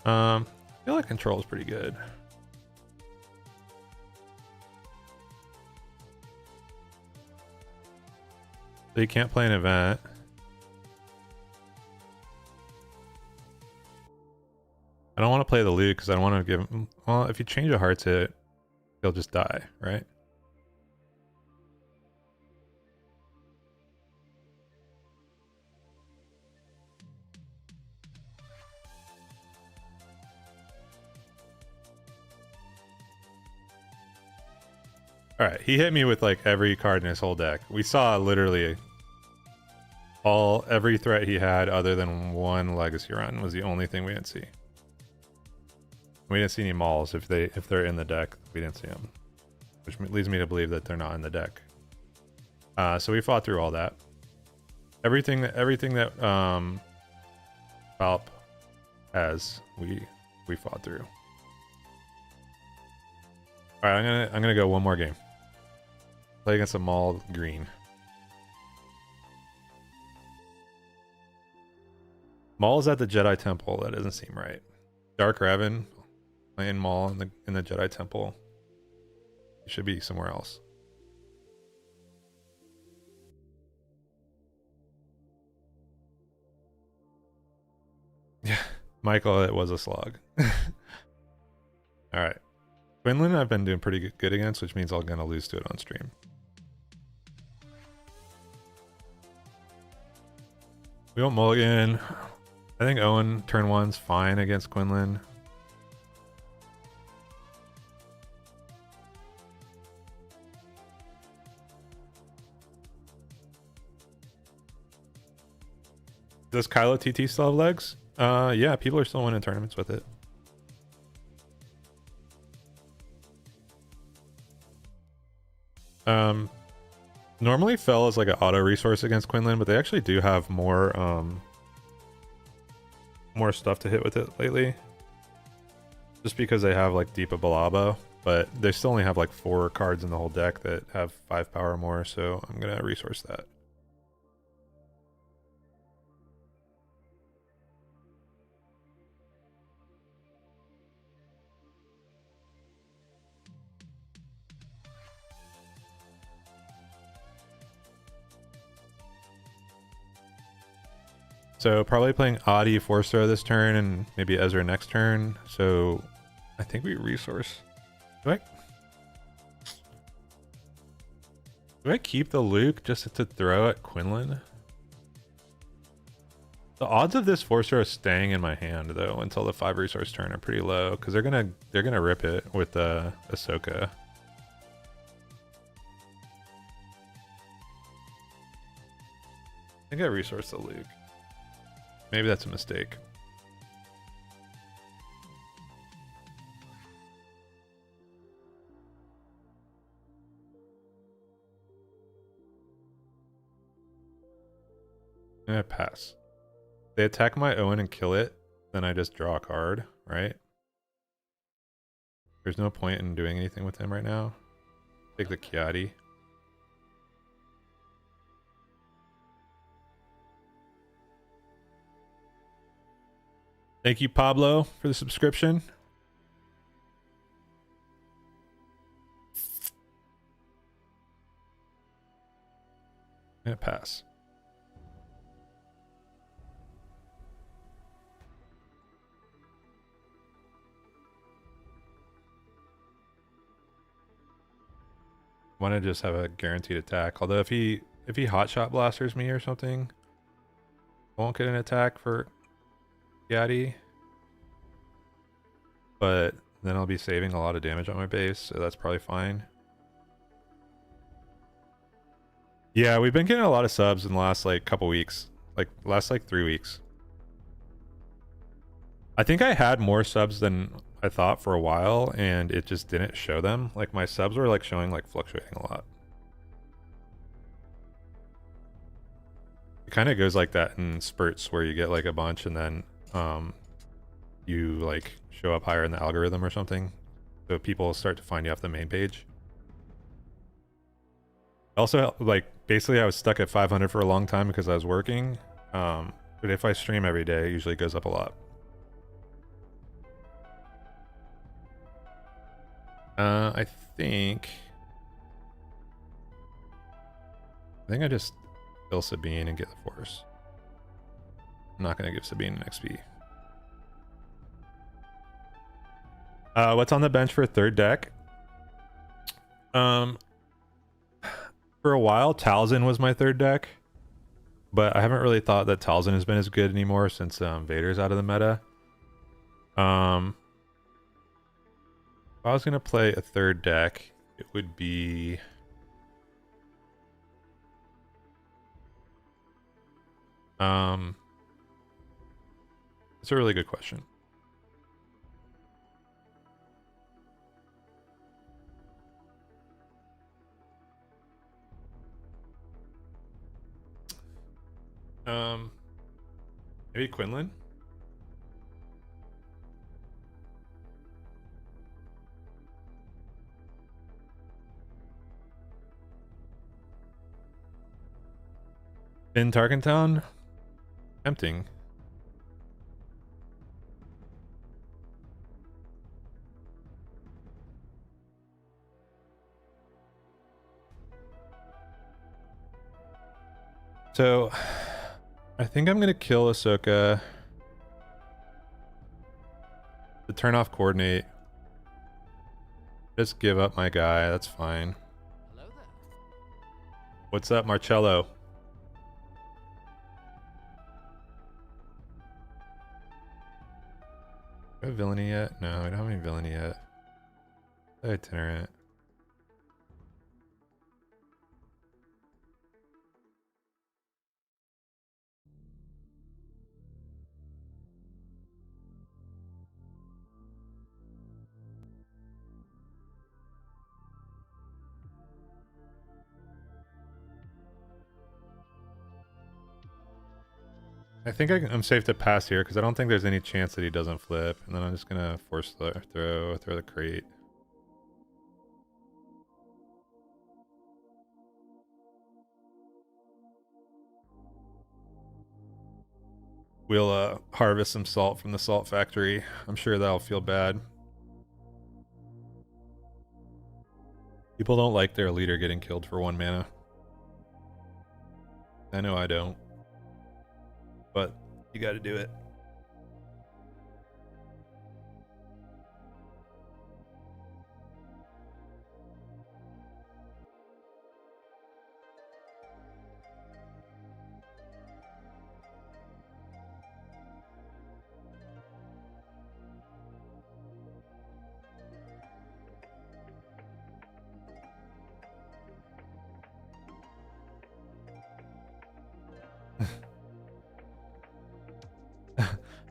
I feel like control is pretty good. So you can't play an event. I don't want to play the Luke because I don't want to give him... Well, if you change a hearts hit, he'll just die, right? Alright, he hit me with like every card in his whole deck. We saw literally every threat he had other than 1 legacy run was the only thing we didn't see. We didn't see any mauls. If they're in the deck, we didn't see them, which leads me to believe that they're not in the deck. So we fought through all that. Everything that Valp has, we fought through. All right, I'm gonna go one more game. Play against a Maul green. Maul's at the Jedi Temple. That doesn't seem right. Dark Raven playing Maul in the Jedi Temple. He should be somewhere else. Yeah, Michael, it was a slog. All right. Quinlan I've been doing pretty good against, which means I'm going to lose to it on stream. We won't mulligan. I think Owen turn 1's fine against Quinlan. Does Kylo TT still have legs? Yeah, people are still winning tournaments with it. Normally Fell is like an auto resource against Quinlan, but they actually do have more more stuff to hit with it lately. Just because they have like Deepa Balabo, but they still only have like 4 cards in the whole deck that have 5 power or more, so I'm gonna resource that. So probably playing Adi Force Throw this turn and maybe Ezra next turn. So I think we resource. Do I keep the Luke just to throw at Quinlan? The odds of this Force Throw staying in my hand though until the 5 resource turn are pretty low because they're gonna rip it with Ahsoka. I think I resource the Luke. Maybe that's a mistake. I'm gonna pass. They attack my Owen and kill it, then I just draw a card, right? There's no point in doing anything with him right now. Take the Kiadi. Thank you, Pablo, for the subscription. I'm gonna pass. Want to just have a guaranteed attack. Although if he hotshot blasters me or something, I won't get an attack for Yadi. But then I'll be saving a lot of damage on my base, so that's probably fine. Yeah, we've been getting a lot of subs in the last like couple weeks. Like last like 3 weeks. I think I had more subs than I thought for a while, and it just didn't show them. Like my subs were like showing like fluctuating a lot. It kind of goes like that in spurts where you get like a bunch and then you like show up higher in the algorithm or something. So people start to find you off the main page. Also, like basically I was stuck at 500 for a long time because I was working. But if I stream every day, it usually goes up a lot. I think I just kill Sabine and get the Force. I'm not gonna give Sabine an XP. What's on the bench for third deck? For a while, Talzin was my third deck, but I haven't really thought that Talzin has been as good anymore since Vader's out of the meta. If I was gonna play a third deck, it would be it's a really good question. Maybe Quinlan. In Tarkentown? Tempting. So, I think I'm gonna kill Ahsoka to turn off coordinate. Just give up my guy, that's fine. Hello there. What's up, Marcello? Do I have villainy yet? No, I don't have any villainy yet. Itinerant. I think I'm safe to pass here because I don't think there's any chance that he doesn't flip. And then I'm just gonna force the throw the crate. We'll harvest some salt from the salt factory. I'm sure that'll feel bad. People don't like their leader getting killed for 1 mana. I know I don't. But you gotta do it.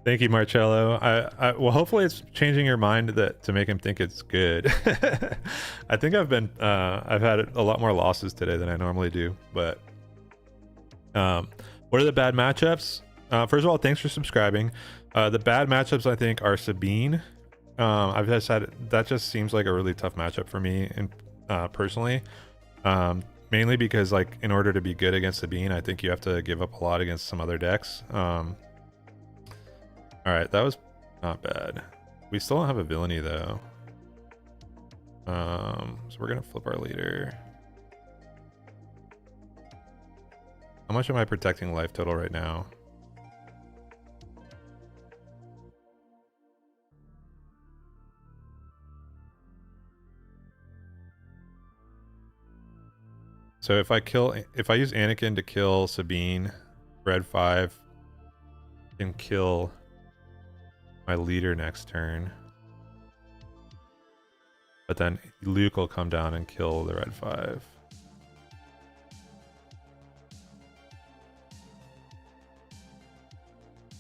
Thank you, Marcello. Well, hopefully it's changing your mind that to make him think it's good. I think I've had a lot more losses today than I normally do. But what are the bad matchups? First of all, thanks for subscribing. The bad matchups I think are Sabine. I've just had that just seems like a really tough matchup for me and personally. Mainly because like in order to be good against Sabine, I think you have to give up a lot against some other decks. All right, that was not bad. We still don't have a villainy though. So we're gonna flip our leader. How much am I protecting life total right now? So if I use Anakin to kill Sabine, red 5 can kill my leader next turn. But then Luke will come down and kill the red 5.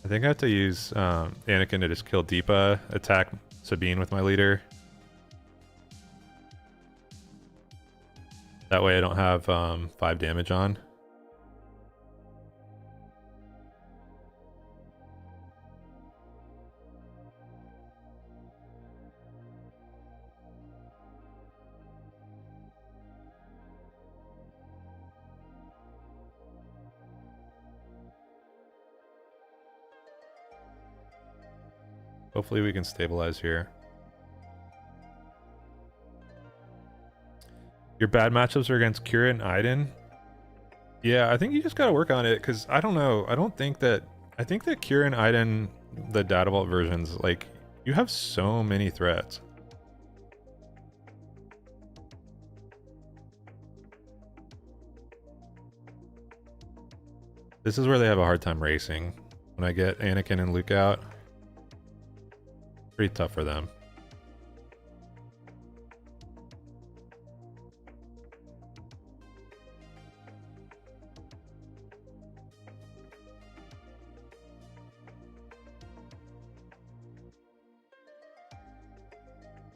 I think I have to use Anakin to just kill Deepa, attack Sabine with my leader. That way I don't have 5 damage on. Hopefully we can stabilize here. Your bad matchups are against Kira and Aiden. Yeah, I think you just gotta work on it because I don't know. I think that Kira and Aiden, the Data Vault versions, like you have so many threats. This is where they have a hard time racing. When I get Anakin and Luke out, pretty tough for them.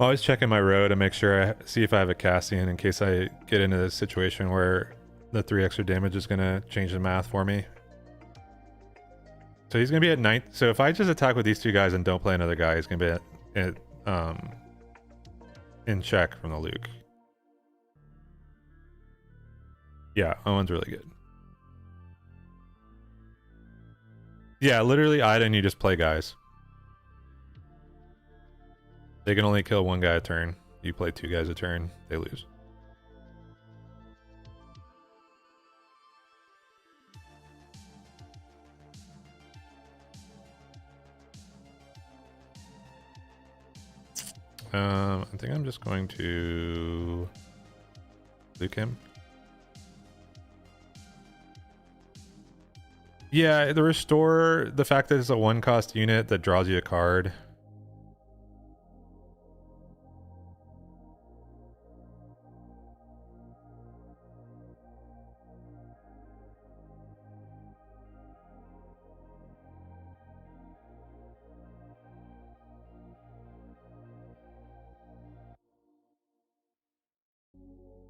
I'm always checking my row to make sure I see if I have a Cassian in case I get into this situation where the 3 extra damage is going to change the math for me. So he's going to be at 9th. So if I just attack with these 2 guys and don't play another guy, he's going to be at in check from the Luke. Yeah, Owen's really good. Yeah, literally Ida and you just play guys. They can only kill one guy a turn. You play 2 guys a turn, they lose. I think I'm just going to Luke him. Yeah, the restore, the fact that it's a 1-cost unit that draws you a card.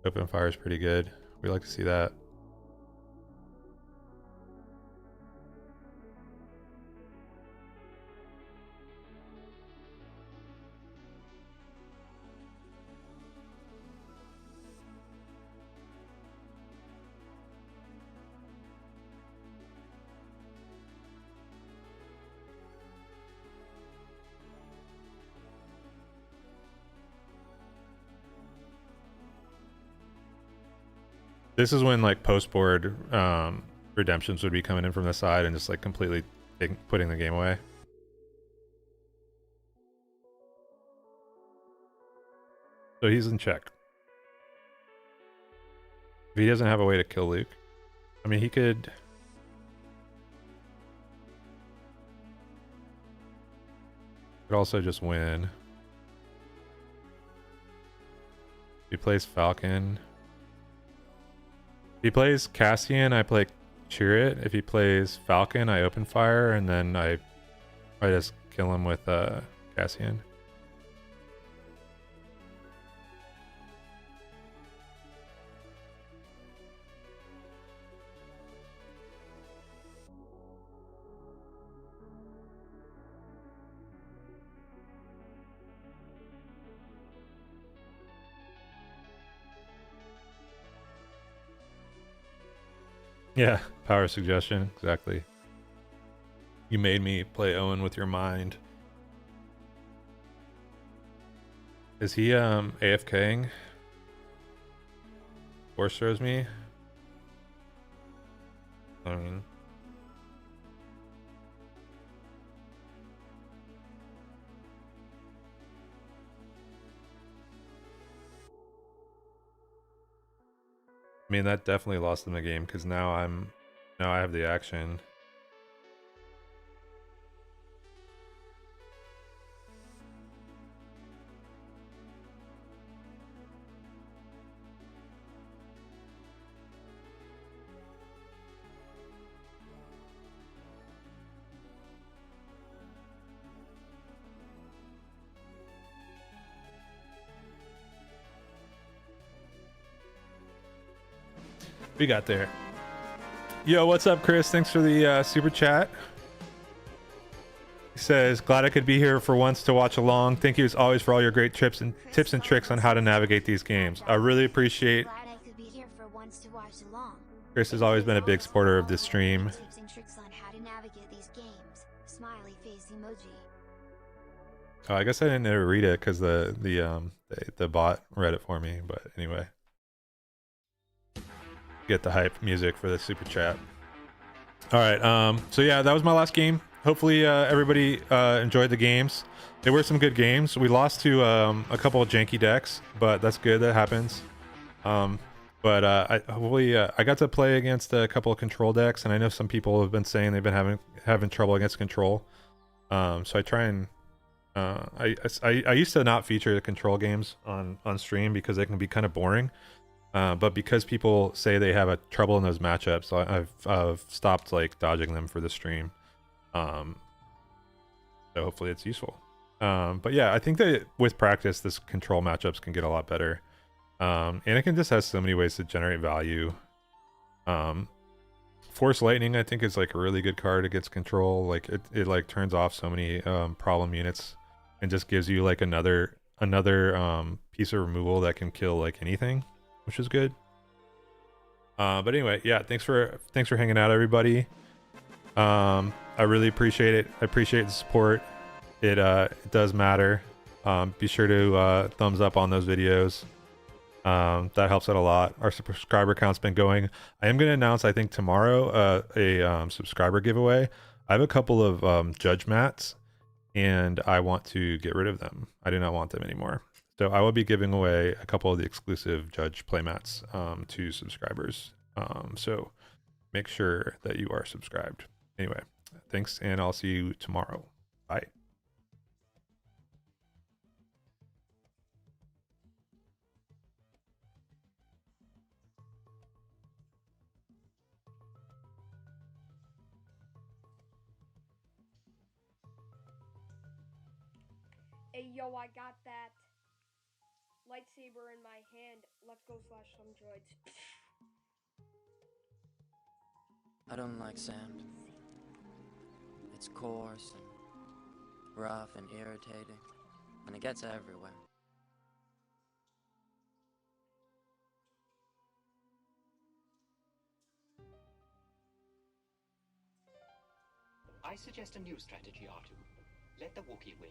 Open fire is pretty good. We like to see that. This is when like post board redemptions would be coming in from the side and just like completely putting the game away. So he's in check. If he doesn't have a way to kill Luke, I mean, he could also just win. If he plays Falcon. If he plays Cassian, I play Chirrut. If he plays Falcon, I open fire, and then I just kill him with Cassian. Yeah, power suggestion, exactly. You made me play Owen with your mind. Is he AFKing? Force throws me? I mean, that definitely lost them the game because now I have the action. We got there. Yo, what's up, Chris? Thanks for the super chat. He says, glad I could be here for once to watch along. Thank you as always for all your great tips and tricks on how to navigate these games. I really appreciate. Chris has always been a big supporter of this stream. Oh, I guess I didn't ever read it because the bot read it for me. But anyway. Get the hype music for the super chat. All right, so yeah, that was my last game. Hopefully everybody enjoyed the games. There were some good games. We lost to a couple of janky decks, but that's good. That happens. But I got to play against a couple of control decks, and I know some people have been saying they've been having trouble against control. So I try and I used to not feature the control games on stream because they can be kind of boring. But because people say they have a trouble in those matchups, I've stopped like dodging them for the stream. So hopefully it's useful. But yeah, I think that with practice, this control matchups can get a lot better. Anakin just has so many ways to generate value. Force Lightning, I think, is like a really good card against control. Like it like turns off so many problem units and just gives you like another piece of removal that can kill like anything, which is good. But anyway, yeah, thanks for hanging out, everybody. I really appreciate it. I appreciate the support. It does matter. Be sure to thumbs up on those videos. That helps out a lot. Our subscriber count's been going. I am going to announce, I think tomorrow, a subscriber giveaway. I have a couple of judge mats, and I want to get rid of them. I do not want them anymore. So I will be giving away a couple of the exclusive judge playmats to subscribers. So make sure that you are subscribed. Anyway, thanks, and I'll see you tomorrow. Bye. Hey yo, I got that lightsaber in my hand. Let's go slash some droids. I don't like sand. It's coarse and rough and irritating, and it gets everywhere. I suggest a new strategy, R2. Let the Wookiee win,